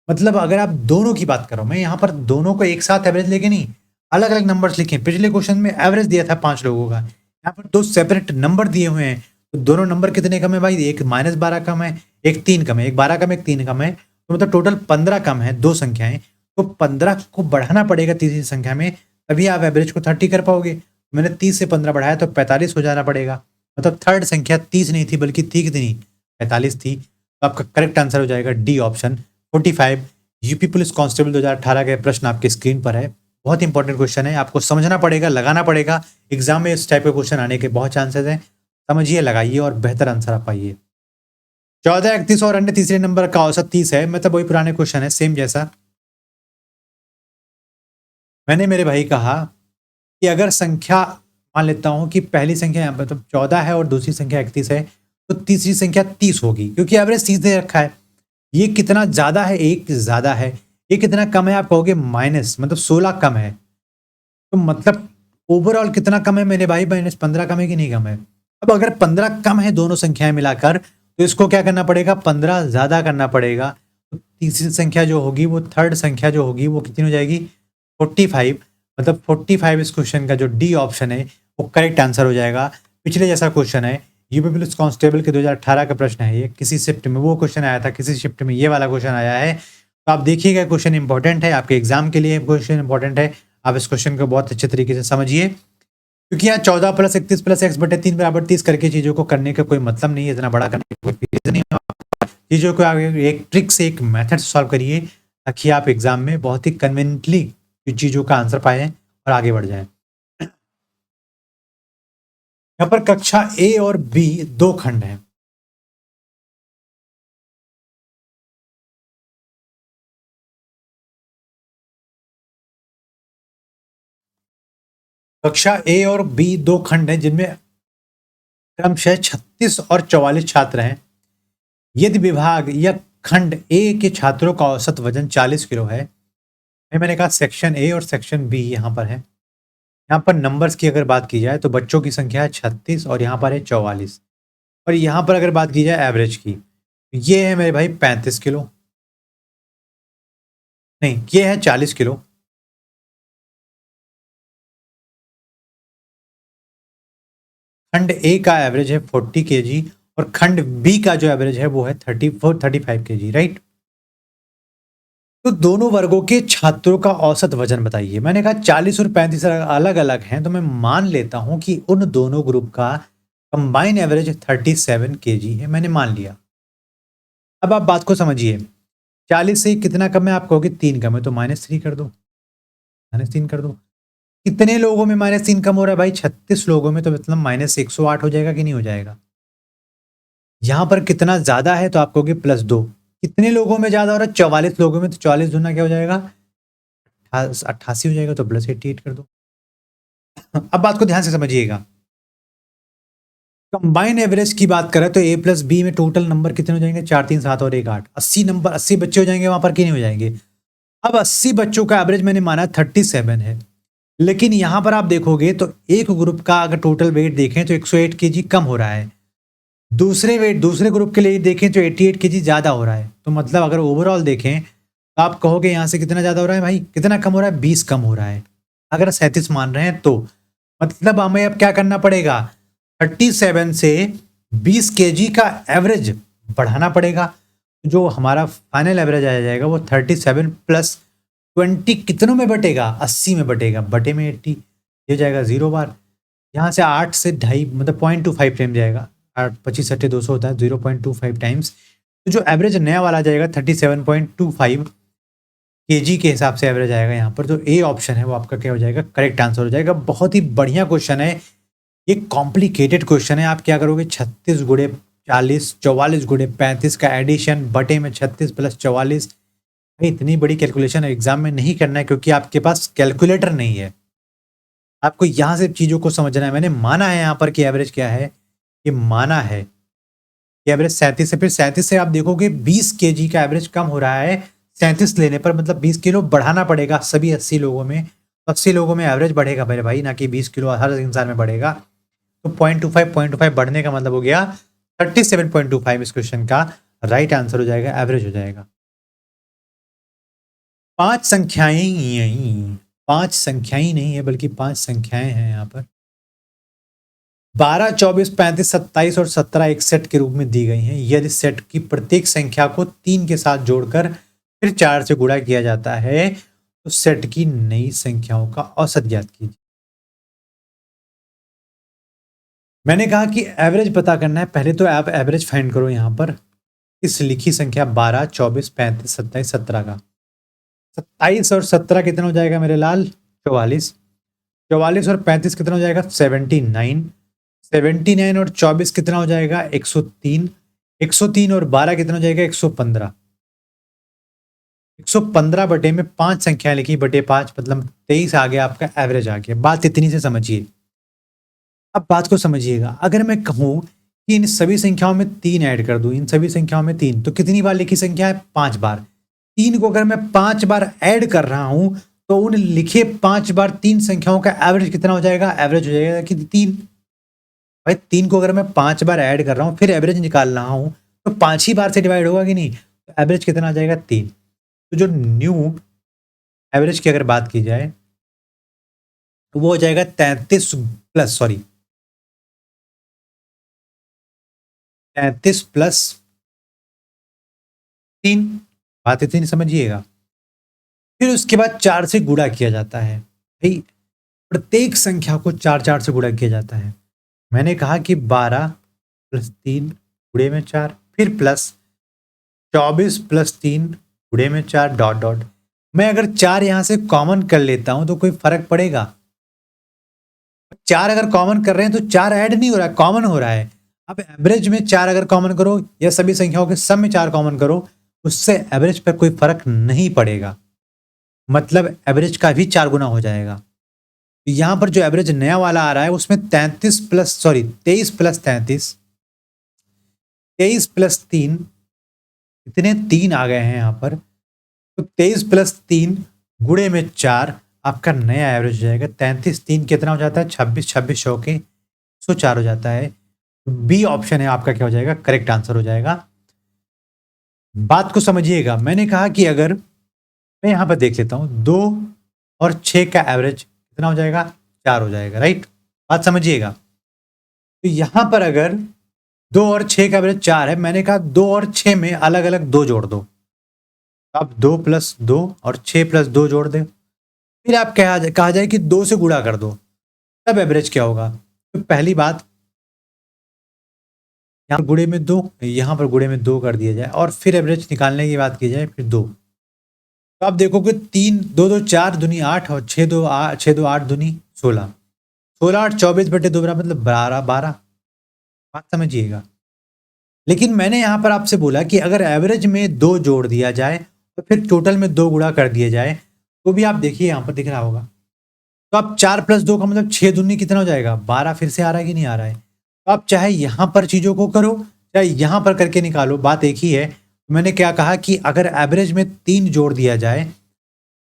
[SPEAKER 1] मतलब अगर आप दोनों की बात करो, मैं यहाँ पर दोनों को एक साथ एवरेज लेके नहीं, अलग अलग नंबर्स लिखे। पिछले क्वेश्चन में एवरेज दिया था 5 लोगों का, यहाँ पर 2 सेपरेट नंबर दिए हुए हैं, तो दोनों नंबर कितने कम है भाई? एक -12 कम है, एक 3 कम है, एक 12 कम है, एक 3 कम है, तो मतलब टोटल 15 कम है, दो संख्याएं। तो 15 को बढ़ाना पड़ेगा तीसरी संख्या में, तभी आप एवरेज को 30 कर पाओगे। मैंने 30 से 15 बढ़ाया तो 45 हो जाना पड़ेगा, मतलब थर्ड संख्या 30 नहीं थी बल्कि थी कितनी? 45 थी। तो आपका करेक्ट आंसर हो जाएगा D option 45। UP police constable 2018 के प्रश्न आपके स्क्रीन पर है। बहुत इंपॉर्टेंट क्वेश्चन है, आपको समझना पड़ेगा, लगाना पड़ेगा। एग्जाम में इस टाइप के क्वेश्चन आने के बहुत चांसेस हैं। समझिए, लगाइए और बेहतर आंसर आप पाइए। 14, 31 और अन्य तीसरे नंबर का औसत 30 है, मतलब वही पुराने क्वेश्चन है, सेम जैसा मैंने मेरे भाई कहा कि अगर संख्या मान लेता हूं कि पहली संख्या मतलब 14 है और दूसरी संख्या 31 है, तो तीसरी संख्या 30 होगी, क्योंकि एवरेज 30 दे रखा है। ये कितना ज्यादा है? एक ज्यादा है। ये कितना कम है? आप कहोगे माइनस, मतलब 16 कम है। तो मतलब ओवरऑल कितना कम है मेरे भाई? -15 कम है कि नहीं कम है? अब अगर 15 कम है दोनों संख्याएं मिलाकर, तो इसको क्या करना पड़ेगा? 15 ज्यादा करना पड़ेगा। तो तीसरी संख्या जो होगी, वो थर्ड संख्या जो होगी, वो कितनी हो जाएगी? 45। मतलब 45 इस क्वेश्चन का जो डी ऑप्शन है वो करेक्ट आंसर हो जाएगा। पिछले जैसा क्वेश्चन है, यूपी पुलिस कांस्टेबल के 2018 का प्रश्न है ये, किसी शिफ्ट में वो क्वेश्चन आया था, किसी शिफ्ट में ये वाला क्वेश्चन आया है। तो आप देखिएगा, क्वेश्चन इंपॉर्टेंट है, आपके एग्जाम के लिए क्वेश्चन इंपॉर्टेंट है। आप इस क्वेश्चन को बहुत अच्छे तरीके से समझिए, क्योंकि यहाँ 14 + 31 + x/3 बराबर 30 करके चीज़ों को करने का कोई मतलब नहीं है, इतना बड़ा करने का कोई रीजन नहीं है। चीज़ों को आप एक ट्रिक से, एक मेथड से सॉल्व करिए, ताकि आप एग्जाम में बहुत ही कन्वीनियंटली चीज़ों का आंसर पाएं और आगे बढ़ जाएं। यहाँ पर कक्षा ए और बी दो खंड हैं। कक्षा ए और बी दो खंड हैं, जिनमें क्रमशः 36 और 44 छात्र हैं। यदि विभाग या खंड ए के छात्रों का औसत वजन 40 किलो है, मैंने कहा सेक्शन ए और सेक्शन बी यहाँ पर है। यहाँ पर नंबर्स की अगर बात की जाए तो बच्चों की संख्या है 36 और यहाँ पर है 44, और यहाँ पर अगर बात की जाए एवरेज की, ये है मेरे भाई 35 किलो, नहीं ये है 40 किलो। खंड ए का एवरेज है 40 केजी और खंड बी का जो एवरेज है वो है 35 केजी, राइट। तो दोनों वर्गों के छात्रों का औसत वजन बताइए। मैंने कहा 40 और 35 अलग अलग हैं, तो मैं मान लेता हूं कि उन दोनों ग्रुप का कंबाइन एवरेज 37 केजी है, मैंने मान लिया। अब आप बात को समझिए, 40 से कितना कम है, आप कहोगे 3 कम है, तो -3 कर दो, -3 कर दो। कितने लोगों में -3 कम हो रहा है भाई? 36 लोगों में, तो मतलब -108 हो जाएगा कि नहीं हो जाएगा? यहाँ पर कितना ज़्यादा है तो आप कहोगे +2। कितने लोगों में ज़्यादा हो रहा है? 44 लोगों में, तो 44 दूना क्या हो जाएगा? 88 हो जाएगा, तो +88 कर दो। अब बात को ध्यान से समझिएगा, कंबाइन एवरेज की बात करें तो A प्लस बी में टोटल नंबर कितने हो जाएंगे? 4 3 7 और 1 8, 80 नंबर, 80 बच्चे हो जाएंगे वहां पर कि नहीं हो जाएंगे? अब 80 बच्चों का एवरेज मैंने माना 37 है, लेकिन यहां पर आप देखोगे तो एक ग्रुप का अगर टोटल वेट देखें तो 108 केजी कम हो रहा है, दूसरे ग्रुप के लिए देखें तो 88 केजी ज्यादा हो रहा है। तो मतलब अगर ओवरऑल देखें तो आप कहोगे यहां से कितना ज्यादा हो रहा है भाई? कितना कम हो रहा है? 20 कम हो रहा है, अगर 37 मान रहे हैं तो। मतलब हमें अब क्या करना पड़ेगा? 37 से 20 केजी का एवरेज बढ़ाना पड़ेगा। जो हमारा फाइनल एवरेज आ जाएगा वो 37 प्लस 20 कितनों में बटेगा? 80 में बटेगा, बटे में 80, ये जाएगा 0 बार। यहाँ से 8 से 2.5 मतलब 0.25 टाइम जाएगा, 8 25 सट्टे 200 होता है, 0.25 टाइम्स। तो जो एवरेज नया वाला जाएगा 37.25 केजी के हिसाब से एवरेज आएगा यहाँ पर। तो ए ऑप्शन है वो आपका क्या हो जाएगा? करेक्ट आंसर हो जाएगा। बहुत ही बढ़िया क्वेश्चन है, ये कॉम्प्लिकेटेड क्वेश्चन है। आप क्या करोगे? 36 गुड़े 40, 44 गुड़े 35 का एडिशन बटे में 36 प्लस 44। भाई इतनी बड़ी कैलकुलेशन एग्जाम में नहीं करना है, क्योंकि आपके पास कैलकुलेटर नहीं है। आपको यहाँ से चीज़ों को समझना है। मैंने माना है यहाँ पर कि एवरेज क्या है, ये माना है कि एवरेज 37 है। फिर 37 से आप देखोगे 20 केजी का एवरेज कम हो रहा है 37 लेने पर, मतलब 20 किलो बढ़ाना पड़ेगा सभी 80 लोगों में। 80 लोगों में एवरेज बढ़ेगा मेरे भाई, ना कि 20 किलो हर इंसान में बढ़ेगा। तो 0.25 बढ़ने का मतलब हो गया 37.25। इस क्वेश्चन का राइट आंसर हो जाएगा, एवरेज हो जाएगा। पांच संख्याएं नहीं है बल्कि 5 संख्याएं हैं यहाँ पर। 12, 24, 35, 27 और 17 एक सेट के रूप में दी गई हैं। यदि सेट की प्रत्येक संख्या को 3 के साथ जोड़कर फिर 4 से गुणा किया जाता है तो सेट की नई संख्याओं का औसत ज्ञात कीजिए। मैंने कहा कि एवरेज पता करना है, पहले तो आप एवरेज फाइंड करो यहाँ पर इस लिखी संख्या 12, 24, 35, 27, 17 का। 27 और 17 कितना हो जाएगा मेरे लाल? 44। 44 और 35 कितना हो जाएगा? 79। 79 और 24 कितना हो जाएगा? 103। 103 और 12 कितना हो जाएगा? 115। 115 बटे में 5 संख्या लिखी बटे 5, मतलब 23 आ गया आपका एवरेज आ गया। बात इतनी से समझिए। अब बात को समझिएगा, अगर मैं कहूं कि इन सभी संख्याओं में 3 ऐड कर दूं, इन सभी संख्याओं में 3, तो कितनी बार लिखी संख्या है? 5 बार। 3 को अगर मैं 5 बार ऐड कर रहा हूं तो उन लिखे 5 बार 3 संख्याओं का एवरेज कितना हो जाएगा? एवरेज हो जाएगा कि 3। भाई 3 को अगर मैं 5 बार ऐड कर रहा हूं फिर एवरेज निकाल रहा हूं तो 5 ही बार से डिवाइड होगा कि नहीं? तो एवरेज कितना आ जाएगा? 3। तो जो न्यू एवरेज की अगर बात की जाए तो वो हो जाएगा 33 प्लस 3। बात इतनी समझिएगा। फिर उसके बाद 4 से गुणा किया जाता है। भाई प्रत्येक संख्या को 4 4 से गुणा किया जाता है। मैंने कहा कि 12 प्लस 3 गुणे में 4, फिर प्लस 24 प्लस 3 गुणे में 4 डॉट डॉट। मैं अगर 4 यहां से कॉमन कर लेता हूं तो कोई फर्क पड़ेगा? 4 अगर कॉमन कर रहे हैं तो 4 ऐड नहीं हो रहा है, कॉमन हो रहा है। अब एवरेज में 4 अगर कॉमन करो या सभी संख्याओं के सम में 4 कॉमन करो, उससे एवरेज पर कोई फर्क नहीं पड़ेगा, मतलब एवरेज का भी 4 गुना हो जाएगा। तो यहां पर जो एवरेज नया वाला आ रहा है उसमें 33 प्लस 23 प्लस 33, 23 प्लस 3, इतने 3 आ गए हैं यहां पर। तो 23 प्लस 3 गुणे में 4 आपका नया एवरेज हो जाएगा। 33 3 कितना हो जाता है? 26, 26 100 के 104 हो जाता है। बी ऑप्शन है आपका क्या हो जाएगा? करेक्ट आंसर हो जाएगा। बात को समझिएगा, मैंने कहा कि अगर मैं यहां पर देख लेता हूं 2 और 6 का एवरेज कितना हो जाएगा? 4 हो जाएगा, राइट? बात समझिएगा। तो यहां पर अगर 2 और 6 का एवरेज 4 है, मैंने कहा 2 और 6 में अलग अलग 2 जोड़ दो। आप 2 प्लस 2 और 6 प्लस 2 जोड़ दे, फिर आप कहा जाए कि 2 से गुणा कर दो, तब एवरेज क्या होगा? तो पहली बात यहाँ पर गुणे में 2, यहाँ पर गुणे में 2 कर दिया जाए और फिर एवरेज निकालने की बात की जाए फिर 2। तो आप देखोगे 3 2 2 4 दूनी 8 और 6 2 8 दूनी 16, 16 8 24/2 बराबर मतलब 12 बात समझिएगा। लेकिन मैंने यहाँ पर आपसे बोला कि अगर एवरेज में 2 जोड़ दिया जाए तो फिर टोटल में 2 गुणा कर दिया जाए तो भी आप देखिए यहाँ पर दिख रहा होगा। तो आप 4 + 2 का मतलब 6 दूनी कितना हो जाएगा 12, फिर से आ रहा है कि नहीं आ रहा है। तो आप चाहे यहाँ पर चीज़ों को करो चाहे यहाँ पर करके निकालो, बात एक ही है। मैंने क्या कहा कि अगर एवरेज में 3 जोड़ दिया जाए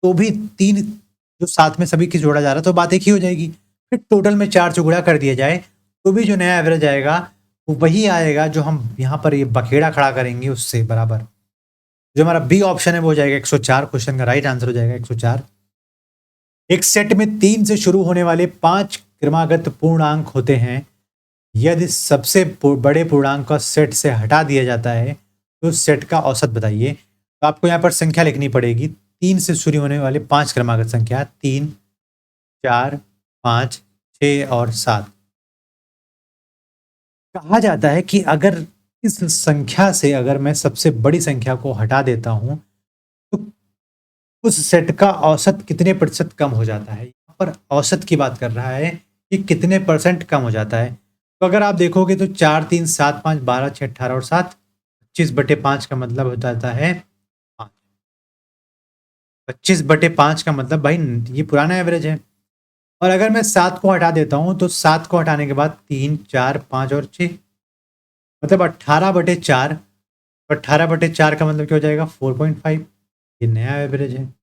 [SPEAKER 1] तो भी 3 जो साथ में सभी की जोड़ा जा रहा है तो बात एक ही हो जाएगी। फिर टोटल में 4 से गुणा कर दिया जाए तो भी जो नया एवरेज आएगा वो वही आएगा जो हम यहाँ पर ये बखेड़ा खड़ा करेंगे उससे बराबर। जो हमारा बी ऑप्शन है वो हो जाएगा 104। क्वेश्चन का राइट आंसर हो जाएगा 104। एक सेट में 3 से शुरू होने वाले 5 क्रमागत पूर्णांक होते हैं। यदि सबसे बड़े पूर्णांक का सेट से हटा दिया जाता है तो सेट का औसत बताइए। तो आपको यहाँ पर संख्या लिखनी पड़ेगी। 3 से शुरू होने वाले 5 क्रमागत संख्या 3 4 5 6 और 7। कहा जाता है कि अगर इस संख्या से अगर मैं सबसे बड़ी संख्या को हटा देता हूं तो उस सेट का औसत कितने प्रतिशत कम हो जाता है। यहाँ पर औसत की बात कर रहा है कि कितने % कम हो जाता है। तो अगर आप देखोगे तो 4 3 7 5 12 6 18 और 7 25/5 का मतलब हो जाता है 5। 25/5 का मतलब भाई ये पुराना एवरेज है। और अगर मैं 7 को हटा देता हूं तो 7 को हटाने के बाद 3 4 5 और 6 मतलब 18/4। 18/4 का मतलब क्या हो जाएगा 4.5। ये नया एवरेज है।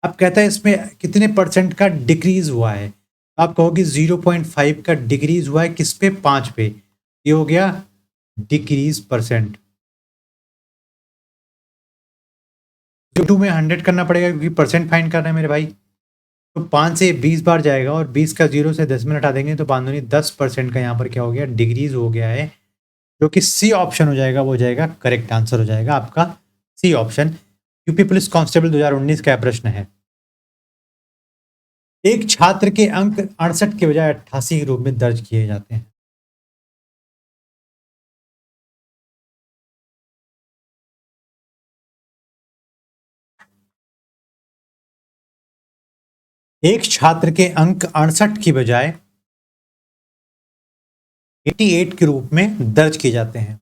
[SPEAKER 1] अब कहता है इसमें कितने % का डिक्रीज हुआ है। आप कहोगे 0.5 का डिक्रीज हुआ है किस पे 5 पे। ये हो गया डिक्रीज %। 2 में 100 करना पड़ेगा क्योंकि % फाइंड कर रहे हैं मेरे भाई। तो 5 से 20 बार जाएगा और 20 का 0 से 10 में हटा देंगे तो 10% का यहाँ पर क्या हो गया डिक्रीज हो गया है। जो कि सी ऑप्शन हो जाएगा वो हो जाएगा करेक्ट आंसर हो जाएगा आपका C option. UP police constable 2019 का प्रश्न है। एक छात्र के अंक 68 के बजाय 88 के रूप में दर्ज किए जाते हैं। एक छात्र के अंक 68 की बजाय 88 के रूप में दर्ज किए जाते हैं।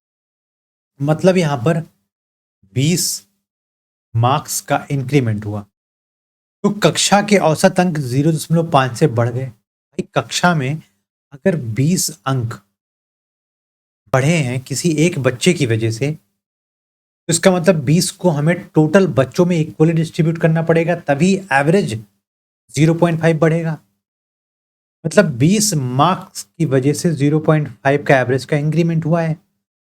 [SPEAKER 1] मतलब यहां पर 20 मार्क्स का इंक्रीमेंट हुआ तो कक्षा के औसत अंक 0.5 से बढ़ गए। भाई कक्षा में अगर 20 अंक बढ़े हैं किसी एक बच्चे की वजह से तो इसका मतलब 20 को हमें टोटल बच्चों में इक्वली डिस्ट्रीब्यूट करना पड़ेगा तभी एवरेज 0.5 बढ़ेगा। मतलब 20 मार्क्स की वजह से 0.5 का एवरेज का इंक्रीमेंट हुआ है।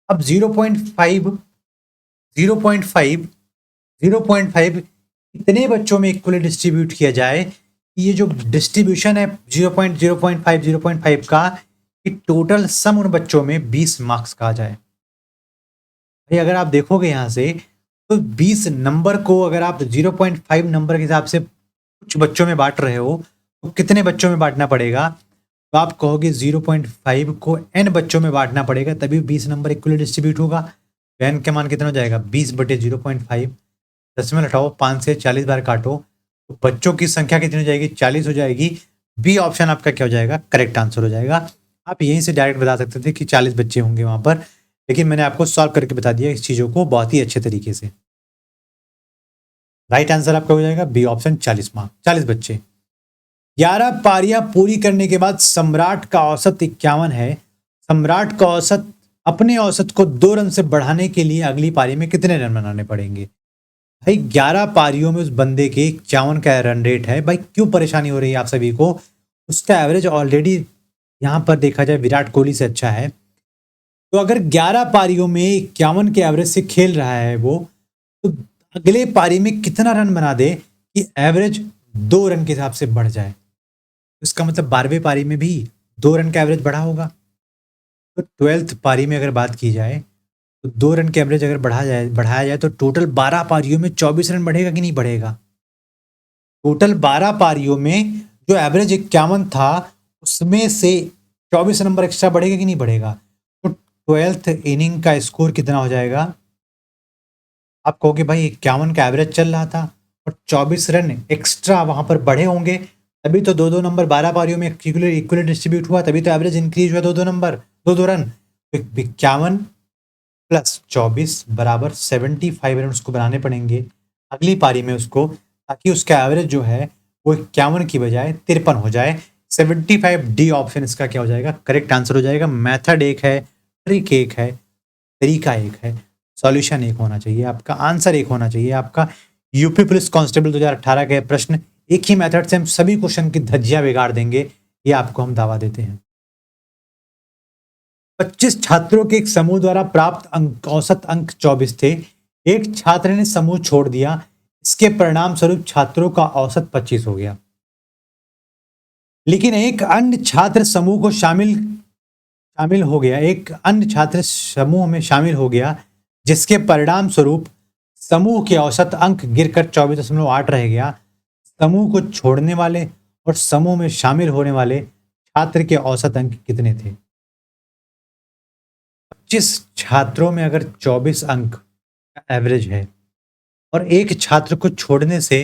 [SPEAKER 1] अब 0.5 इतने बच्चों में इक्वली डिस्ट्रीब्यूट किया जाए कि ये जो डिस्ट्रीब्यूशन है 0.5 का कि टोटल सम उन बच्चों में 20 मार्क्स का आ जाए। भाई अगर आप देखोगे यहाँ से तो 20 नंबर को अगर आप 0.5 नंबर के हिसाब से कुछ बच्चों में बांट रहे हो तो कितने बच्चों में बांटना पड़ेगा। तो आप कहोगे 0.5 को n बच्चों में बांटना पड़ेगा तभी 20 नंबर इक्वली डिस्ट्रीब्यूट होगा। तो n का मान कितना हो जाएगा 20/0.5। 10 में हटाओ 5 से 40 बार काटो तो बच्चों की संख्या कितनी हो जाएगी 40 हो जाएगी। बी ऑप्शन आपका क्या हो जाएगा करेक्ट आंसर हो जाएगा। आप यहीं से डायरेक्ट बता सकते थे कि 40 बच्चे होंगे वहां पर, लेकिन मैंने आपको सॉल्व करके बता दिया इस चीज़ों को बहुत ही अच्छे तरीके से। राइट आंसर आपका हो जाएगा बी ऑप्शन 40 बच्चे। 11 पारियां पूरी करने के बाद सम्राट का औसत 51 है। सम्राट का औसत अपने औसत को 2 रन से बढ़ाने के लिए अगली पारी में कितने रन बनाने पड़ेंगे। भाई 11 पारियों में उस बंदे के 51 का रन रेट है। भाई क्यों परेशानी हो रही है आप सभी को। उसका एवरेज ऑलरेडी यहां पर देखा जाए विराट कोहली से अच्छा है। तो अगर 11 पारियों में 51 के एवरेज से खेल रहा है वो तो अगले पारी में कितना रन बना दे कि एवरेज 2 रन के हिसाब से बढ़ जाए। इसका मतलब 12वें पारी में भी 2 रन का एवरेज बढ़ा होगा। तो 12th पारी में अगर बात की जाए तो 2 रन के एवरेज अगर बढ़ाया जाए तो टोटल 12 पारियों में 24 रन बढ़ेगा कि नहीं बढ़ेगा। टोटल 12 पारियों में जो एवरेज 51 था उसमें से 24 नंबर एक्स्ट्रा बढ़ेगा कि नहीं बढ़ेगा। तो 12th इनिंग का स्कोर कितना हो जाएगा? आप कहोगे भाई 51 का एवरेज चल रहा था और 24 रन एक्स्ट्रा वहां पर बढ़े होंगे, तभी तो 2-2 नंबर 12 पारियों में इक्वली डिस्ट्रीब्यूट हुआ, तभी तो एवरेज इंक्रीज हुआ 2-2 नंबर 2-2 रन। 51 प्लस 24 बराबर 75 रन उसको बनाने पड़ेंगे अगली पारी में उसको, ताकि उसका एवरेज जो है वो 51 की बजाय 53 हो जाए। 75 डी ऑप्शन इसका क्या हो जाएगा? करेक्ट आंसर हो जाएगा। मेथड एक है, ट्रिक एक है, तरीका एक है, सॉल्यूशन एक होना चाहिए आपका, आंसर एक होना चाहिए आपका। यूपी पुलिस कांस्टेबल 2018 के प्रश्न एक ही मेथड से हम सभी क्वेश्चन की धज्जियां बिगाड़ देंगे, ये आपको हम दावा देते हैं। 25 छात्रों के एक समूह द्वारा प्राप्त अंक औसत अंक 24 थे। एक छात्र ने समूह छोड़ दिया, इसके परिणाम स्वरूप छात्रों का औसत 25 हो गया। लेकिन एक अन्य छात्र समूह को शामिल हो गया, एक अन्य छात्र समूह में शामिल हो गया, जिसके परिणाम स्वरूप समूह के औसत अंक गिरकर 24.8 रह गया। समूह को छोड़ने वाले और समूह में शामिल होने वाले छात्र के औसत अंक कितने थे? 25 छात्रों में अगर 24 अंक का एवरेज है और एक छात्र को छोड़ने से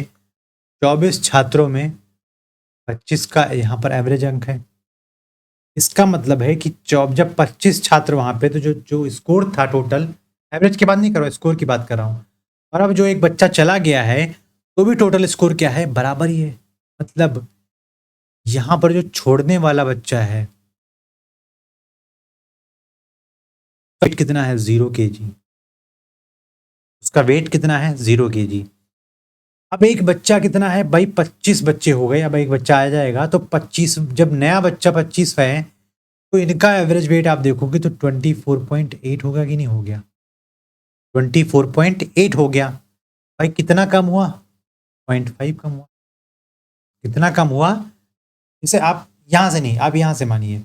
[SPEAKER 1] 24 छात्रों में 25 का यहाँ पर एवरेज अंक है, इसका मतलब है कि जब 25 छात्र वहां पे, तो जो स्कोर था टोटल, एवरेज की बात नहीं कर रहा हूँ, स्कोर की बात कर रहा हूँ, और अब जो एक बच्चा चला गया है तो भी टोटल स्कोर क्या है? बराबर ही है। मतलब यहां पर जो छोड़ने वाला बच्चा है वेट कितना है? 0 kg। उसका वेट कितना है? 0 kg। अब एक बच्चा कितना है भाई? 25 बच्चे हो गए, अब एक बच्चा आ जाएगा तो 25, जब नया बच्चा 25 है तो इनका एवरेज वेट आप देखोगे तो 24.8 होगा कि नहीं हो गया? 24.8 हो गया। भाई कितना कम हुआ? 0.5 कम हुआ। कितना कम हुआ? इसे आप यहां से नहीं, आप यहां से मानिए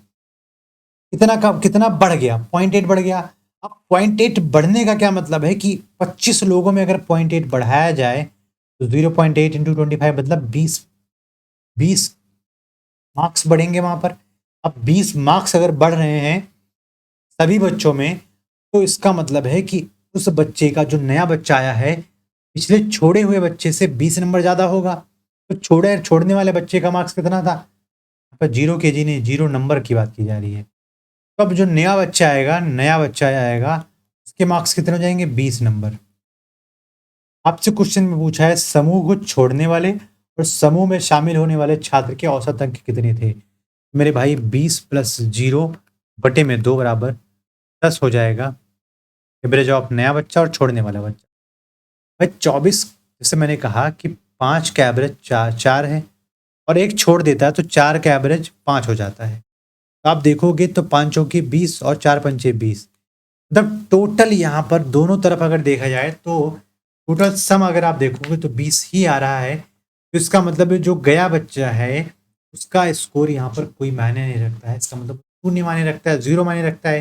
[SPEAKER 1] कितना कम, कितना बढ़ गया? 0.8 बढ़ गया। अब 0.8 बढ़ने का क्या मतलब है कि 25 लोगों में अगर 0.8 बढ़ाया जाए तो 0.8 इंटू 25 मतलब 20 मार्क्स बढ़ेंगे वहां पर। अब 20 मार्क्स अगर बढ़ रहे हैं सभी बच्चों में, तो इसका मतलब है कि उस बच्चे का, जो नया बच्चा आया है, पिछले छोड़े हुए बच्चे से 20 नंबर ज्यादा होगा। तो छोड़ने वाले बच्चे का मार्क्स कितना था? 0 kg नहीं, 0 नंबर की बात की जा रही है। तो अब जो नया बच्चा आएगा उसके मार्क्स कितने हो जाएंगे? 20 नंबर। आपसे क्वेश्चन में पूछा है समूह को छोड़ने वाले और समूह में शामिल होने वाले छात्र के औसत अंक कितने थे? मेरे भाई 20 प्लस 0 बटे में 2 बराबर 10 हो जाएगा। एवरेज ऑफ नया बच्चा और छोड़ने वाला बच्चा। भाई 24, जैसे मैंने कहा कि 5 का एवरेज 4 है और एक छोड़ देता है तो 4 का एवरेज 5 हो जाता है। तो आप देखोगे तो 5 चौके 20 और 4 पंचे 20, मतलब टोटल यहाँ पर दोनों तरफ अगर देखा जाए तो टोटल सम अगर आप देखोगे तो 20 ही आ रहा है। तो इसका मतलब जो गया बच्चा है उसका स्कोर यहाँ पर कोई मायने नहीं रखता है, इसका मतलब शून्य मायने रखता है, 0 मायने रखता है।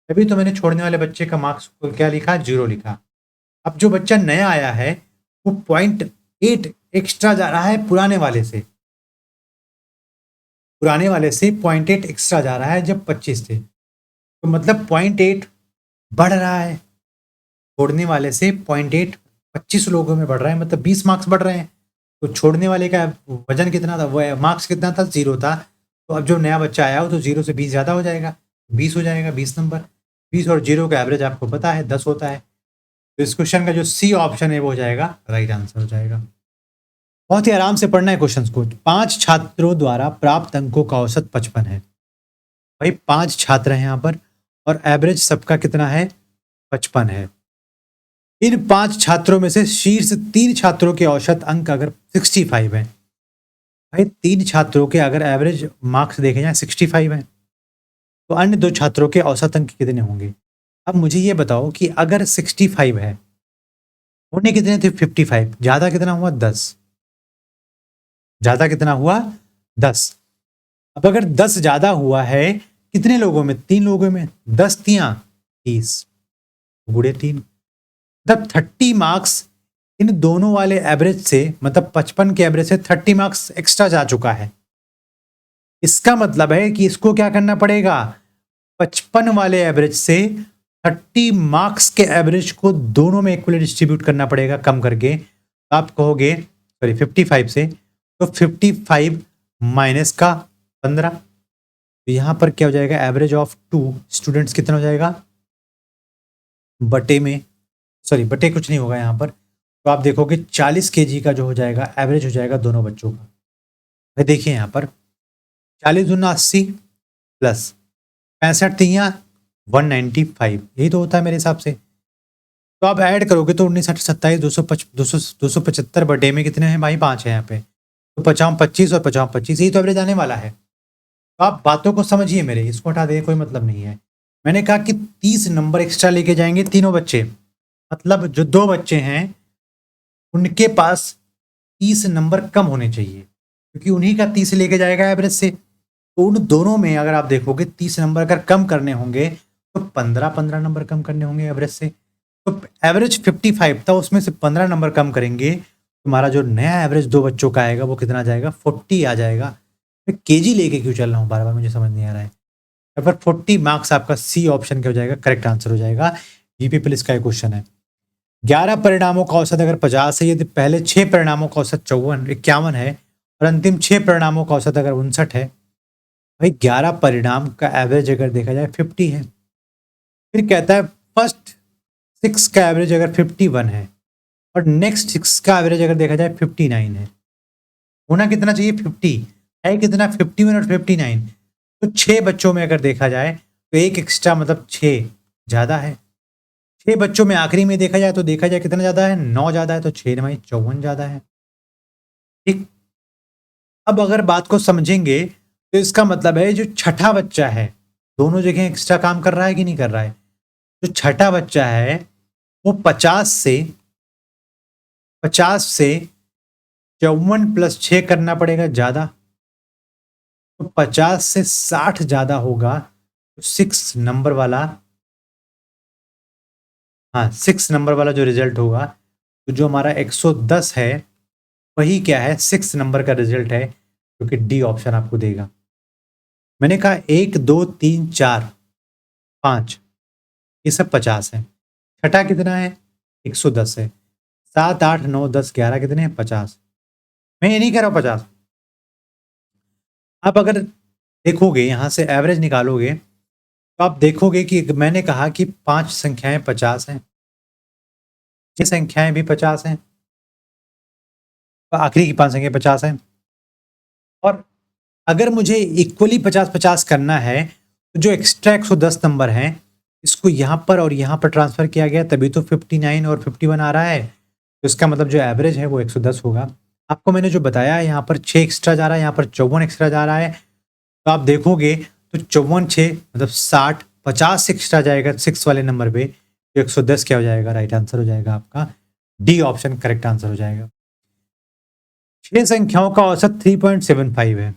[SPEAKER 1] तभी तो मैंने छोड़ने वाले बच्चे का मार्क्स को क्या लिखा? 0 लिखा। अब जो बच्चा नया आया है वो 0.8 एक्स्ट्रा जा रहा है पुराने वाले से 0.8 एक्स्ट्रा जा रहा है जब 25 थे, तो मतलब 0.8 बढ़ रहा है छोड़ने वाले से। 0.8 25 लोगों में बढ़ रहा है, मतलब 20 मार्क्स बढ़ रहे हैं। तो छोड़ने वाले का वजन कितना था, वो मार्क्स कितना था? 0 था। तो अब जो नया बच्चा आया हो तो 0 से 20 ज़्यादा हो जाएगा, 20 हो जाएगा, 20 नंबर। 20 और 0 का एवरेज आपको पता है 10 होता है। तो इस क्वेश्चन का जो सी ऑप्शन है वो हो जाएगा राइट आंसर हो जाएगा। बहुत ही आराम से पढ़ना है क्वेश्चन को। 5 छात्रों द्वारा प्राप्त अंकों का औसत 55 है। भाई 5 छात्र हैं यहाँ पर और एवरेज सबका कितना है? 55 है। इन 5 छात्रों में से शीर्ष 3 छात्रों के औसत अंक अगर 65 है, भाई 3 छात्रों के अगर एवरेज मार्क्स देखे जाए 65 है, तो अन्य 2 छात्रों के औसत अंक कितने होंगे? अब मुझे ये बताओ कि अगर 65 है, होने कितने थे? 55। ज्यादा कितना हुआ? 10। ज्यादा कितना हुआ? 10। अब अगर 10 ज्यादा हुआ है कितने लोगों में? 3 लोगों में। 10 तियां 30 गुड़े 3, मतलब 30 मार्क्स इन दोनों वाले एवरेज से, मतलब 55 के एवरेज से 30 मार्क्स एक्स्ट्रा जा चुका है। इसका मतलब है कि इसको क्या करना पड़ेगा? 55 वाले एवरेज से 30 मार्क्स के एवरेज को दोनों में इक्वली डिस्ट्रीब्यूट करना पड़ेगा कम करके। तो आप कहोगे सॉरी 55 से, तो 55 माइनस का 15, तो यहाँ पर क्या हो जाएगा, एवरेज ऑफ 2 स्टूडेंट्स कितना हो जाएगा बटे में, सॉरी बटे कुछ नहीं होगा यहाँ पर, तो आप देखोगे 40 केजी का जो हो जाएगा एवरेज हो जाएगा दोनों बच्चों का। भाई देखिए यहाँ पर 40 दूना 80 प्लस 65 तियाँ 195, यही तो होता है मेरे हिसाब से। तो आप ऐड करोगे तो 19 27 275 बटे में कितने हैं भाई, 5 है यहाँ पे, तो 50 25 और 50 25, यही तो एवरेज आने वाला है। तो आप बातों को समझिए मेरे, इसको हटा दे, कोई मतलब नहीं है। मैंने कहा कि 30 नंबर एक्स्ट्रा लेके जाएंगे तीनों बच्चे, मतलब जो 2 बच्चे हैं उनके पास 30 नंबर कम होने चाहिए, क्योंकि उन्हीं का 30 लेके जाएगा एवरेज से। तो उन दोनों में अगर आप देखोगे 30 नंबर अगर कम करने होंगे तो 15 नंबर कम करने होंगे एवरेज से। तो एवरेज 55 था, उसमें से 15 नंबर कम करेंगे, तुम्हारा जो नया एवरेज 2 बच्चों का आएगा वो कितना आ जाएगा, 40 आ जाएगा। मैं केजी लेके क्यों चल रहा हूँ बार बार, मुझे समझ नहीं आ रहा है। पर 40 मार्क्स आपका सी ऑप्शन क्या हो जाएगा, करेक्ट आंसर हो जाएगा। जीपी पुलिस का एक क्वेश्चन है। 11 परिणामों का औसत अगर 50 है, यदि पहले 6 परिणामों का औसत 51 है और अंतिम 6 परिणामों का औसत अगर 59 है, भाई 11 परिणाम का एवरेज अगर देखा जाए 50 है। फिर कहता है फर्स्ट 6 का एवरेज अगर 51 है और नेक्स्ट 6 का एवरेज अगर देखा जाए 59 है, होना कितना चाहिए 50 है, कितना 51 और 59। तो 6 बच्चों में अगर देखा जाए तो एक एक्स्ट्रा मतलब 6 ज़्यादा है। 6 बच्चों में आखिरी में देखा जाए तो देखा जाए कितना ज़्यादा है, 9 ज़्यादा है, तो 6 9 54 ज़्यादा है। ठीक, अब अगर बात को समझेंगे तो इसका मतलब है जो छठा बच्चा है दोनों जगह एक्स्ट्रा काम कर रहा है कि नहीं कर रहा है। जो छठा बच्चा है वो 50 से 54 प्लस 6 करना पड़ेगा ज़्यादा, तो 50 से 60 ज़्यादा होगा, तो 6 नंबर वाला, हाँ 6 नंबर वाला जो रिजल्ट होगा, तो जो हमारा 110 है वही क्या है 6 नंबर का रिजल्ट है, क्योंकि डी ऑप्शन आपको देगा। मैंने कहा 1 2 3 4 5 ये सब 50 है, छठा कितना है 110 है, 7 8 9 10 11 कितने हैं 50। मैं ये नहीं कह रहा हूँ 50। आप अगर देखोगे यहाँ से एवरेज निकालोगे तो आप देखोगे कि मैंने कहा कि 5 संख्याएं 50 हैं, 6 संख्याएं भी 50 हैं, आखिरी की 5 संख्याएं 50 हैं। और अगर मुझे इक्वली 50-50 करना है तो जो एक्स्ट्रा 110 नंबर हैं इसको यहाँ पर और यहाँ पर ट्रांसफर किया गया, तभी तो 59 और 51 आ रहा है। तो इसका मतलब जो एवरेज है वो 110 होगा। आपको मैंने जो बताया है यहाँ पर 6 एक्स्ट्रा जा रहा है, यहाँ पर 54 एक्स्ट्रा जा रहा है, तो आप देखोगे तो 54 6 मतलब 60 50 एक्स्ट्रा जाएगा 6 वाले नंबर पे, तो 110 क्या हो जाएगा, राइट आंसर हो जाएगा आपका डी ऑप्शन करेक्ट आंसर हो जाएगा। 6 संख्याओं का औसत 3.75 है,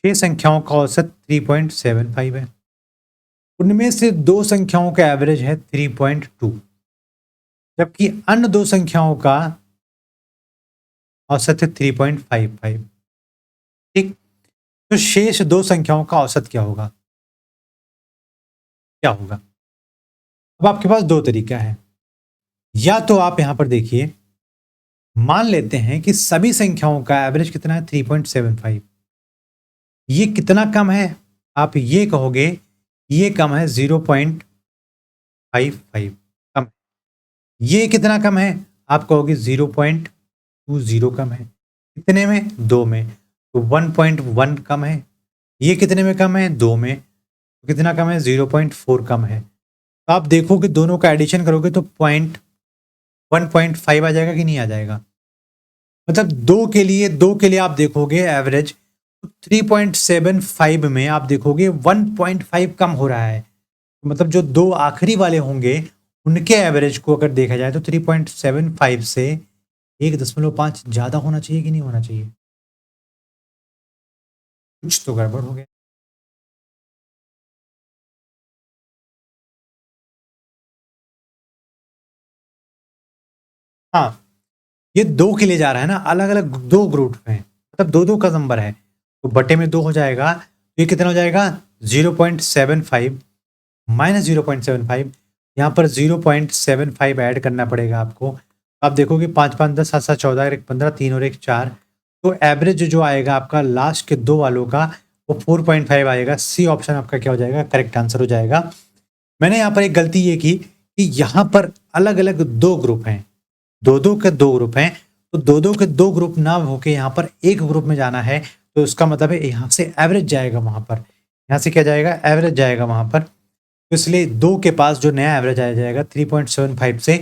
[SPEAKER 1] 6 संख्याओं का औसत 3.75 है, उनमें से 2 संख्याओं का एवरेज है 3.2, जबकि अन्य 2 संख्याओं का औसत है 3.55। ठीक, तो शेष 2 संख्याओं का औसत क्या होगा, क्या होगा। अब आपके पास 2 तरीका है, या तो आप यहां पर देखिए, मान लेते हैं कि सभी संख्याओं का एवरेज कितना है 3.75, ये कितना कम है, आप ये कहोगे ये कम है 0.55 कम, ये कितना कम है आप कहोगे 0.20 कम है, कितने में 2 में, तो 1.1 कम है, ये कितने में कम है 2 में, तो कितना कम है 0.4 कम है। तो आप देखोगे दोनों का एडिशन करोगे तो 1.5 आ जाएगा कि नहीं आ जाएगा, मतलब 2 के लिए आप देखोगे एवरेज 3.75 में आप देखोगे 1.5 कम हो रहा है, मतलब जो 2 आखिरी वाले होंगे उनके एवरेज को अगर देखा जाए तो 3.75 से 1.5 ज़्यादा होना चाहिए कि नहीं होना चाहिए, कुछ तो गड़बड़ हो गया। हाँ, ये 2 के लिए जा रहा है ना, अलग अलग 2 ग्रुप में, मतलब 2 2 का नंबर है, तो बटे में 2 हो जाएगा, तो ये कितना हो जाएगा 0.75 माइनस 0.75, यहाँ पर 0.75 ऐड करना पड़ेगा आपको। आप देखोगे 5 5 10 7 7 14 1 15 3 और 1 4, तो एवरेज जो आएगा आपका लास्ट के दो वालों का वो 4.5 आएगा। सी ऑप्शन आपका क्या हो जाएगा, करेक्ट आंसर हो जाएगा। मैंने यहाँ पर एक गलती ये की कि यहाँ पर अलग अलग दो ग्रुप हैं, दो के दो ग्रुप हैं, तो दो के दो ग्रुप ना होके यहाँ पर एक ग्रुप में जाना है, तो उसका मतलब है यहाँ से एवरेज जाएगा वहां पर, यहाँ से क्या जाएगा, एवरेज जाएगा वहां पर। तो इसलिए दो के पास जो नया एवरेज आ जाएगा 3.75 से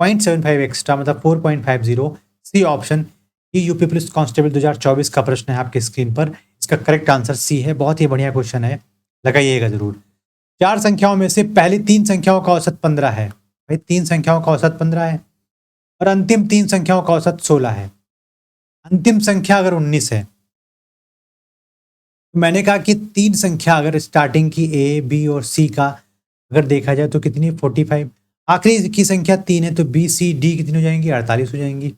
[SPEAKER 1] 0.75 एक्स्ट्रा, मतलब 4.50। C option. ये यूपी पुलिस कांस्टेबल 2024 का प्रश्न है आपकी स्क्रीन पर, इसका करेक्ट आंसर सी है। बहुत ही बढ़िया क्वेश्चन है, लगाइएगा जरूर। चार संख्याओं में से पहली तीन संख्याओं का औसत 15 है। भाई तीन संख्याओं का औसत 15 है और अंतिम तीन संख्याओं का औसत 16 है। अंतिम संख्या अगर 19 है, तो मैंने कहा कि तीन संख्या अगर स्टार्टिंग की ए बी और सी का अगर देखा जाए तो कितनी, 45। आखिरी की संख्या 3 है, तो बी सी डी कितनी हो जाएंगी, 48 हो जाएंगी।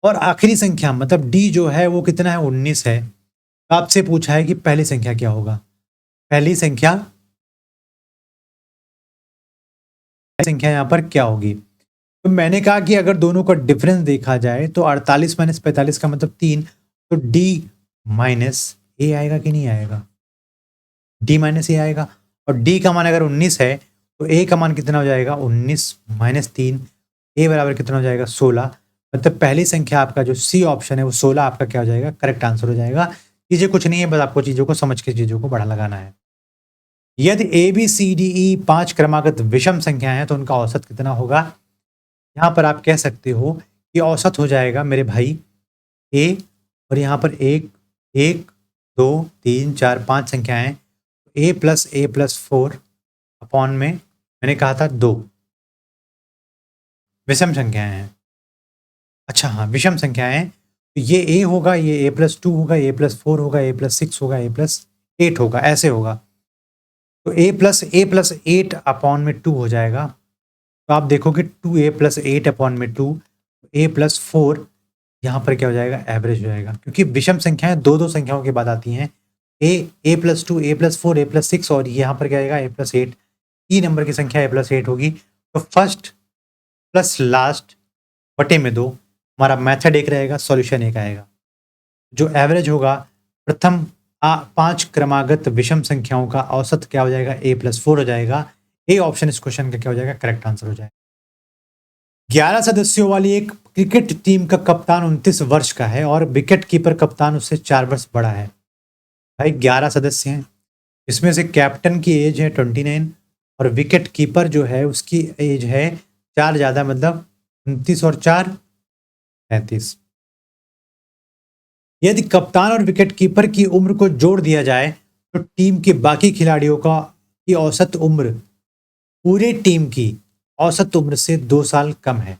[SPEAKER 1] और आखिरी संख्या मतलब डी जो है वो कितना है, 19 है। तो आपसे पूछा है कि पहली संख्या क्या होगा। पहली संख्या यहाँ पर क्या होगी, तो मैंने कहा कि अगर दोनों का डिफरेंस देखा जाए तो 48 माइनस 45 का मतलब 3, तो डी माइनस ए आएगा कि नहीं आएगा, डी माइनस ए आएगा। और डी का मान अगर 19 है तो ए का मान कितना हो जाएगा, 19 माइनस 3, ए बराबर कितना हो जाएगा, 16। मतलब पहली संख्या आपका जो सी ऑप्शन है वो 16 आपका क्या हो जाएगा, करेक्ट आंसर हो जाएगा। चीजें कुछ नहीं है, बस आपको चीजों को समझ के चीजों को बढ़ा लगाना है। यदि A B C D E 5 क्रमागत विषम संख्या है तो उनका औसत कितना होगा। यहाँ पर आप कह सकते हो कि औसत हो जाएगा मेरे भाई ए, और यहाँ पर एक एक 2 3 4 5 संख्याएं, ए प्लस 4 अपॉन में मैंने कहा था 2 विषम संख्याएं हैं। अच्छा हाँ, विषम संख्याएं हैं, तो ये ए होगा, ये ए प्लस 2 होगा, ए प्लस 4 होगा, ए प्लस 6 होगा, ए प्लस 8 होगा, ऐसे होगा। तो ए प्लस 8 अपॉन में 2 हो जाएगा। तो आप देखोगे 2a प्लस 8 अपॉन में 2, ए प्लस 4 यहाँ पर क्या हो जाएगा, एवरेज हो जाएगा, क्योंकि विषम संख्याएं दो दो संख्याओं के बाद आती हैं। ए प्लस 2, ए प्लस 4, ए प्लस 6, और यहाँ पर क्या आएगा, ए प्लस 8। तीन नंबर की संख्या ए प्लस 8 होगी। तो फर्स्ट प्लस लास्ट बटे में 2, हमारा मेथड एक रहेगा, सॉल्यूशन एक आएगा। जो एवरेज होगा प्रथम 5 क्रमागत विषम संख्याओं का औसत क्या हो जाएगा, ए प्लस 4 हो जाएगा। ए ऑप्शन इस क्वेश्चन का क्या हो जाएगा, करेक्ट आंसर हो जाएगा। 11 सदस्यों वाली एक क्रिकेट टीम का कप्तान 29 वर्ष का है और विकेट कीपर कप्तान उससे 4 वर्ष बड़ा है। भाई 11 सदस्य हैं, इसमें से कैप्टन की एज है 29 और विकेट कीपर जो है उसकी एज है 4 ज़्यादा, मतलब 29 और 4 35। यदि कप्तान और विकेट कीपर की उम्र को जोड़ दिया जाए तो टीम के बाकी खिलाड़ियों का की औसत उम्र पूरे टीम की औसत उम्र से 2 साल कम है।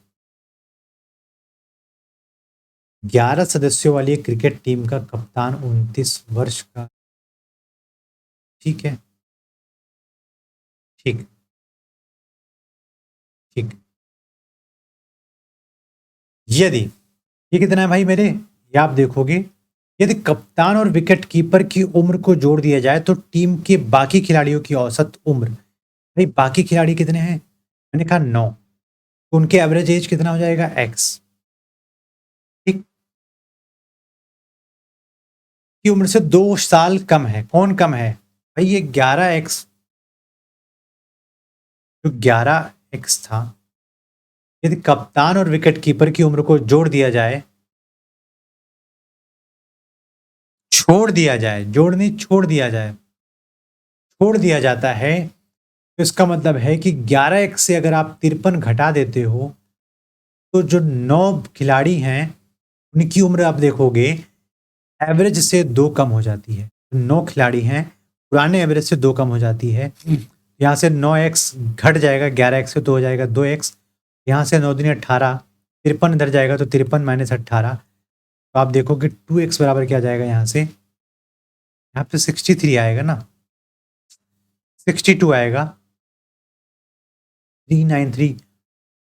[SPEAKER 1] 11 सदस्यों वाली एक क्रिकेट टीम का कप्तान 29 वर्ष का, ठीक है, ठीक ठीक। यदि ये कितना है भाई मेरे, ये आप देखोगे, यदि कप्तान और विकेट कीपर की उम्र को जोड़ दिया जाए तो टीम के बाकी खिलाड़ियों की औसत उम्र, भाई बाकी खिलाड़ी कितने हैं, मैंने कहा 9, तो उनके एवरेज एज कितना हो जाएगा, एक्स। ठीक, की उम्र से 2 साल कम है। कौन कम है भाई, ये 11x, जो 11x था, यदि कप्तान और विकेट कीपर की उम्र को जोड़ दिया जाए, छोड़ दिया जाए, जोड़ नहीं छोड़ दिया जाए, छोड़ दिया जाता है, तो इसका मतलब है कि 11x से अगर आप 53 घटा देते हो तो जो 9 खिलाड़ी हैं उनकी उम्र आप देखोगे एवरेज से 2 कम हो जाती है। 9 खिलाड़ी हैं, पुराने एवरेज से 2 कम हो जाती है। यहाँ से 9x घट जाएगा 11x से, तो हो जाएगा 2x। यहाँ से 9 दूनी 18, 53 इधर जाएगा तो 53 माइनस 18, तो आप देखोगे 2x बराबर क्या आ जाएगा, यहाँ से यहाँ पे 63 आएगा ना, 62 आएगा, 393,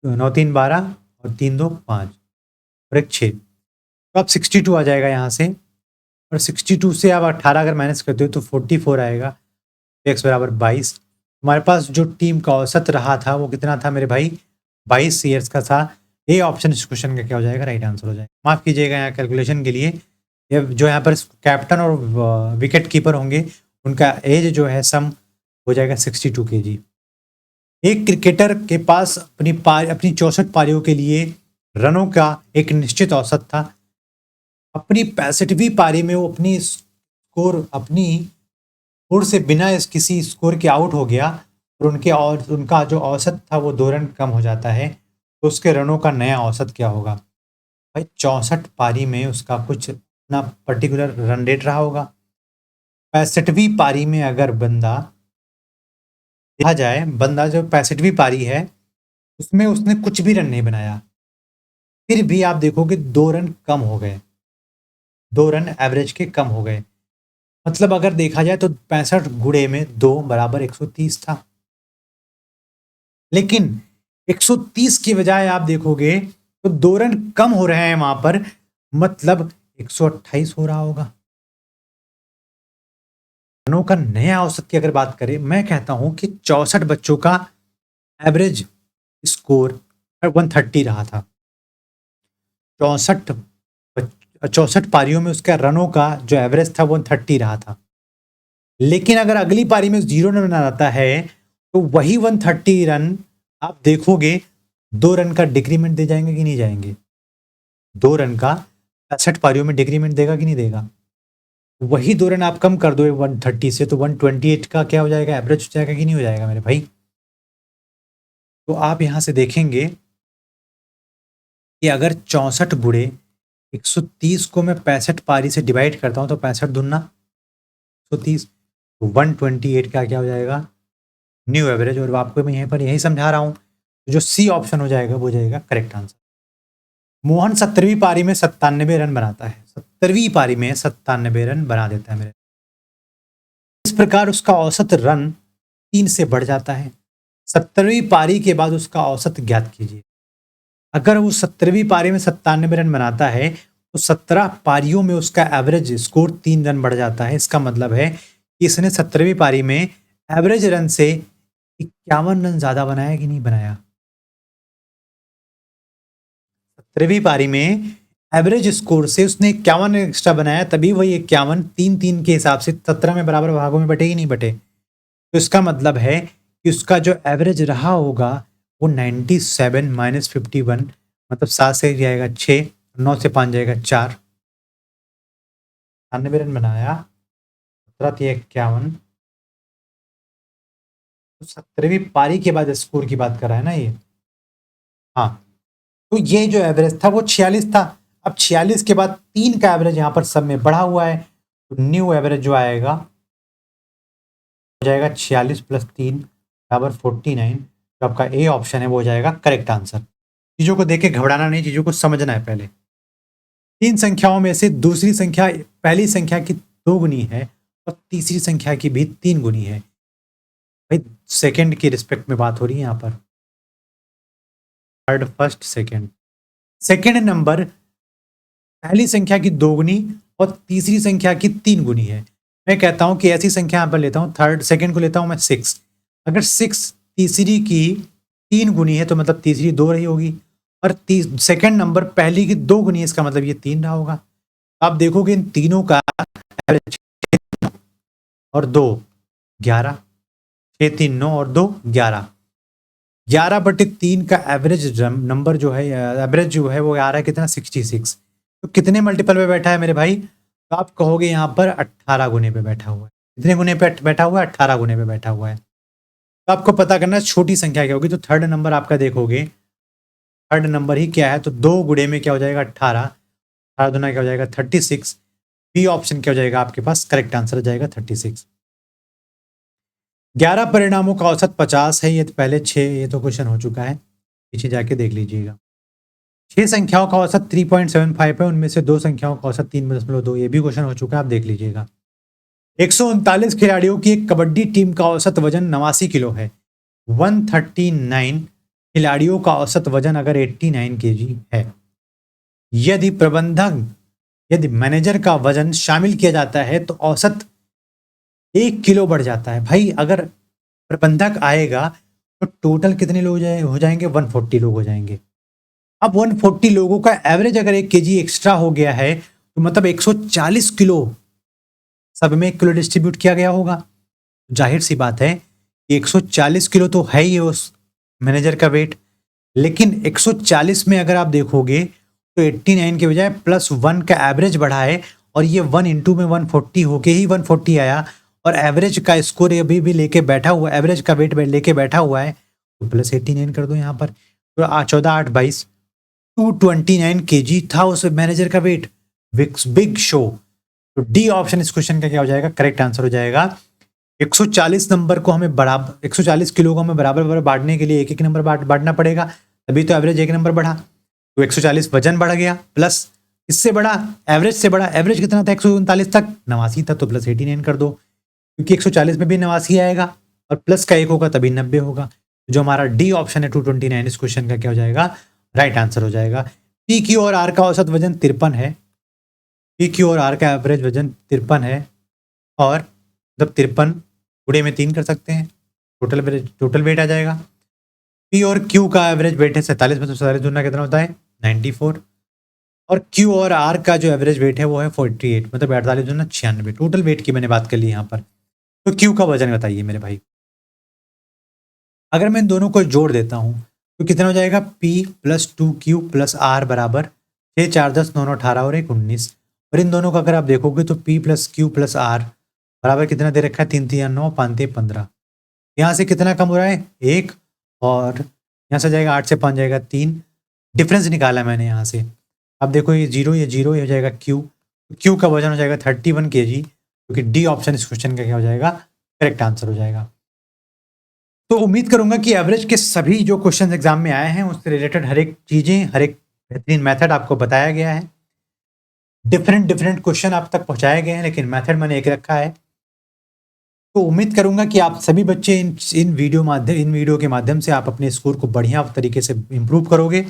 [SPEAKER 1] 9 3 12 और 3 2 5 और एक 6, तो अब 62 आ जाएगा यहाँ से। और 62 से आप 18 अगर माइनस करते हो तो 44 आएगा। x बराबर 22। हमारे पास जो टीम का औसत रहा था वो कितना था मेरे भाई, 22 ईयर्स का था। ए ऑप्शन इस क्वेश्चन का क्या हो जाएगा, राइट आंसर हो जाएगा। माफ कीजिएगा यहाँ कैलकुलेशन के लिए, ये जो यहाँ पर कैप्टन और विकेट कीपर होंगे उनका एज जो है सम हो जाएगा 62 kg। एक क्रिकेटर के पास अपनी 64 पारियों के लिए रनों का एक निश्चित औसत था। अपनी 65वीं पारी में वो अपनी स्कोर से बिना किसी स्कोर के आउट हो गया और उनका जो औसत था वो 2 रन कम हो जाता है, तो उसके रनों का नया औसत क्या होगा। भाई 64 पारी में उसका कुछ अपना पर्टिकुलर रन रेट रहा होगा। 65वीं पारी में अगर देखा जाए, बंदा जो 65वीं पारी है उसमें उसने कुछ भी रन नहीं बनाया, फिर भी आप देखोगे 2 रन कम हो गए, 2 रन एवरेज के कम हो गए। मतलब अगर देखा जाए तो 65 गुणे में 2 बराबर 130 था, लेकिन 130 की बजाय आप देखोगे तो 2 रन कम हो रहे हैं वहां पर, मतलब 128 हो रहा होगा। रनों का नया औसत की अगर बात करें, मैं कहता हूं कि 64 बच्चों का एवरेज स्कोर 130 रहा था। 64 पारियों में उसका रनों का जो एवरेज था वो 130 रहा था। लेकिन अगर अगली पारी में 0 रन बनाता है तो वही 130 रन आप देखोगे 2 रन का डिक्रीमेंट दे जाएंगे कि नहीं जाएंगे। 2 रन का 65 पारियों में डिक्रीमेंट देगा कि नहीं देगा। वही 2 रन आप कम कर दो 130 से तो 128 का क्या हो जाएगा, एवरेज हो जाएगा कि नहीं हो जाएगा मेरे भाई। तो आप यहां से देखेंगे कि अगर 64 गुणे 130 को मैं 65 पारी से डिवाइड करता हूं तो 65 दूना 130, तो 128 का क्या हो जाएगा, न्यू एवरेज। और आपको मैं यहीं पर यही समझा रहा हूं, तो जो सी ऑप्शन हो जाएगा वो जाएगा करेक्ट आंसर। मोहन 70वीं पारी में 97 रन बनाता है, 70वीं पारी में 97 रन बना देता है मेरे। इस प्रकार उसका औसत रन 3 से बढ़ जाता है। 70वीं पारी के बाद उसका औसत ज्ञात कीजिए। अगर वो 70वीं पारी में 97 रन बनाता है तो 17 पारियों में उसका एवरेज स्कोर 3 रन बढ़ जाता है। इसका मतलब है कि इसने 70वीं पारी में एवरेज रन से 51 रन ज्यादा बनाया कि नहीं बनाया। 70वीं पारी में एवरेज स्कोर से उसने 51 एक्स्ट्रा बनाया, तभी वही 51 3-3 के हिसाब से 17 में बराबर भागों में बटे ही नहीं बटे। तो इसका मतलब है कि उसका जो एवरेज रहा होगा वो 97 माइनस 51, मतलब 7 से जाएगा 6, 9 से 5 जाएगा 4, 98 रन बनाया, 17 51। तो 70वीं पारी के बाद स्कोर की बात कर रहा है ना ये। हाँ, तो ये जो एवरेज था वो 46 था। अब 46 के बाद 3 का एवरेज यहाँ पर सब में बढ़ा हुआ है, तो न्यू एवरेज जो आएगा हो जाएगा 46 प्लस 3 बराबर 49। तो आपका ए ऑप्शन है वो हो जाएगा करेक्ट आंसर। चीजों को देख के घबराना नहीं, चीजों को समझना है पहले। 3 संख्याओं में से दूसरी संख्या पहली संख्या की 2 गुनी है और तीसरी संख्या की भी 3 गुनी है। भाई सेकंड की रिस्पेक्ट में बात हो रही है यहाँ पर, third first second. Second number पहली संख्या की 2 गुनी और तीसरी संख्या की 3 गुनी है। मैं कहता हूं कि ऐसी संख्या यहाँ पर लेता हूं, थर्ड सेकंड को लेता हूं मैं 6। अगर 6 तीसरी की 3 गुनी है तो मतलब तीसरी 2 रही होगी, और सेकंड नंबर पहली की 2 गुनी है, इसका मतलब ये 3 रहा होगा। आप देखोगे इन तीनों का एवरेज और 2 11, 6 3 9 और 2 11, 11/3 का एवरेज नंबर जो है, एवरेज जो है वो आ रहा है कितना, 66। तो कितने मल्टीपल पे बैठा है मेरे भाई, तो आप कहोगे यहाँ पर 18 गुने पे बैठा हुआ है। कितने गुने पे बैठा हुआ है, 18 गुने पे बैठा हुआ है। तो आपको पता करना है छोटी संख्या क्या होगी, तो थर्ड नंबर आपका देखोगे, थर्ड नंबर ही क्या है, तो 2 गुणे में क्या हो जाएगा 18, 18 दुना क्या हो जाएगा 36। बी ऑप्शन क्या हो जाएगा आपके पास, करेक्ट आंसर हो जाएगा 36। 11 परिणामों का औसत 50 है, ये तो पहले 6, ये तो क्वेश्चन हो चुका है, पीछे जाके देख लीजिएगा। 6 संख्याओं का औसत 3.75 है, उनमें से 2 संख्याओं का औसत 3.2, ये भी क्वेश्चन हो चुका है, आप देख लीजिएगा। 139 खिलाड़ियों की एक कबड्डी टीम का औसत वजन 89 किलो है। 139 खिलाड़ियों का औसत वजन अगर 89 kg है, यदि मैनेजर का वजन शामिल किया जाता है तो औसत 1 किलो बढ़ जाता है भाई। अगर प्रबंधक आएगा तो टोटल कितने लोग हो जाएंगे? 140 लोग हो जाएंगे। अब 140 लोगों का एवरेज अगर 1 केजी एक्स्ट्रा हो गया है तो मतलब 140 किलो सब में 1 किलो डिस्ट्रीब्यूट किया गया होगा। जाहिर सी बात है कि 140 किलो तो है ही उस मैनेजर का वेट, लेकिन 140 में अगर आप देखोगे तो 89 के बजाय +1 का एवरेज बढ़ा है, और ये 1 इंटू में 140 होके ही 140 आया, और एवरेज का स्कोर अभी भी लेके बैठा हुआ, एवरेज का वेट लेके बैठा हुआ है, तो +89 कर दो यहाँ पर। तो 14 8 22 229 केजी था उस मैनेजर का वेट। Big show. तो डी ऑप्शन इस क्वेश्चन का क्या हो जाएगा? करेक्ट आंसर हो जाएगा। 140 नंबर को हमें बराबर, 140 किलो को हमें बराबर बराबर बांटने के लिए एक एक नंबर बांटना पड़ेगा, तभी तो एवरेज 1 नंबर बढ़ा। तो 140 वजन बढ़ गया, प्लस इससे बड़ा एवरेज से बड़ा, एवरेज कितना था? 139 तक, 89 था, तो +89 कर दो, क्योंकि 140 में भी 89 आएगा और प्लस का 1 होगा तभी 90 होगा। जो हमारा डी ऑप्शन है 229 इस क्वेश्चन का क्या हो जाएगा? राइट आंसर हो जाएगा। पी क्यू और आर का औसत वजन 53 है। पी क्यू और आर का एवरेज वजन 53 है, और मतलब 53 गुणे में 3 कर सकते हैं, टोटल वेट आ जाएगा। पी और क्यू का एवरेज वेट है 47 में, तो 47 दूना कितना होता है? 94। और क्यू और आर का जो एवरेज वेट है वो है 48, मतलब 48 दूना 96। टोटल वेट की मैंने बात कर ली यहाँ पर। तो क्यू का वजन बताइए मेरे भाई। अगर मैं इन दोनों को जोड़ देता हूँ तो कितना हो जाएगा? P + 2Q + R बराबर 6 4 10 9 9 18 और 1 19। और इन दोनों का अगर आप देखोगे तो P + Q + R बराबर कितना दे रखा है? 3 3 9 5 3 15। यहाँ से कितना कम हो रहा है? 1, और यहाँ से जाएगा 8 से 5 जाएगा 3। डिफरेंस निकाला मैंने यहाँ से। अब देखो ये 0 ये हो जाएगा Q। Q का वजन हो जाएगा 31 kg, क्योंकि डी ऑप्शन इस क्वेश्चन का क्या हो जाएगा? करेक्ट आंसर हो जाएगा। तो उम्मीद करूंगा कि एवरेज के सभी जो क्वेश्चन एग्जाम में आए हैं उससे रिलेटेड हर एक चीजें, हर एक बेहतरीन मेथड आपको बताया गया है। डिफरेंट क्वेश्चन आप तक पहुंचाए गए हैं, लेकिन मेथड मैंने एक रखा है। तो उम्मीद करूंगा कि आप सभी बच्चे इन वीडियो के माध्यम से आप अपने स्कोर को बढ़िया तरीके से इंप्रूव करोगे,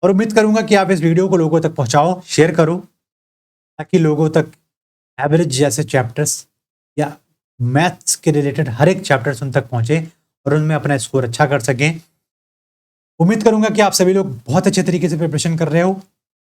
[SPEAKER 1] और उम्मीद करूंगा कि आप इस वीडियो को लोगों तक पहुंचाओ, शेयर करो, ताकि लोगों तक एवरेज जैसे चैप्टर्स या मैथ्स के रिलेटेड हर एक चैप्टर्स उन तक पहुंचे और उनमें अपना स्कोर अच्छा कर सकें। उम्मीद करूंगा कि आप सभी लोग बहुत अच्छे तरीके से प्रिपरेशन कर रहे हो।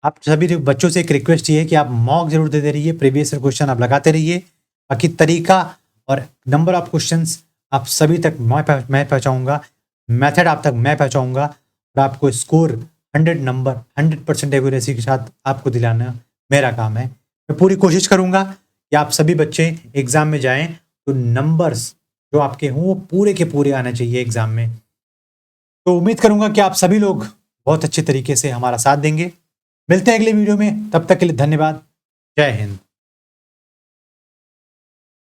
[SPEAKER 1] आप सभी बच्चों से एक रिक्वेस्ट ये है कि आप मॉक जरूर देते रहिए, प्रीवियस क्वेश्चन आप लगाते रहिए, ताकि तरीका और नंबर ऑफ क्वेश्चंस आप सभी तक मैं पहुंचाऊंगा, मेथड आप तक मैं पहुंचाऊंगा, और आपको स्कोर 100% एक्यूरेसी के साथ आपको दिलाना मेरा काम है। मैं पूरी कोशिश करूंगा कि आप सभी बच्चे एग्जाम में जाएं तो नंबर्स जो आपके हों वो पूरे के पूरे आने चाहिए एग्जाम में। तो उम्मीद करूंगा कि आप सभी लोग बहुत अच्छे तरीके से हमारा साथ देंगे। मिलते हैं अगले वीडियो में, तब तक के लिए धन्यवाद। जय हिंद।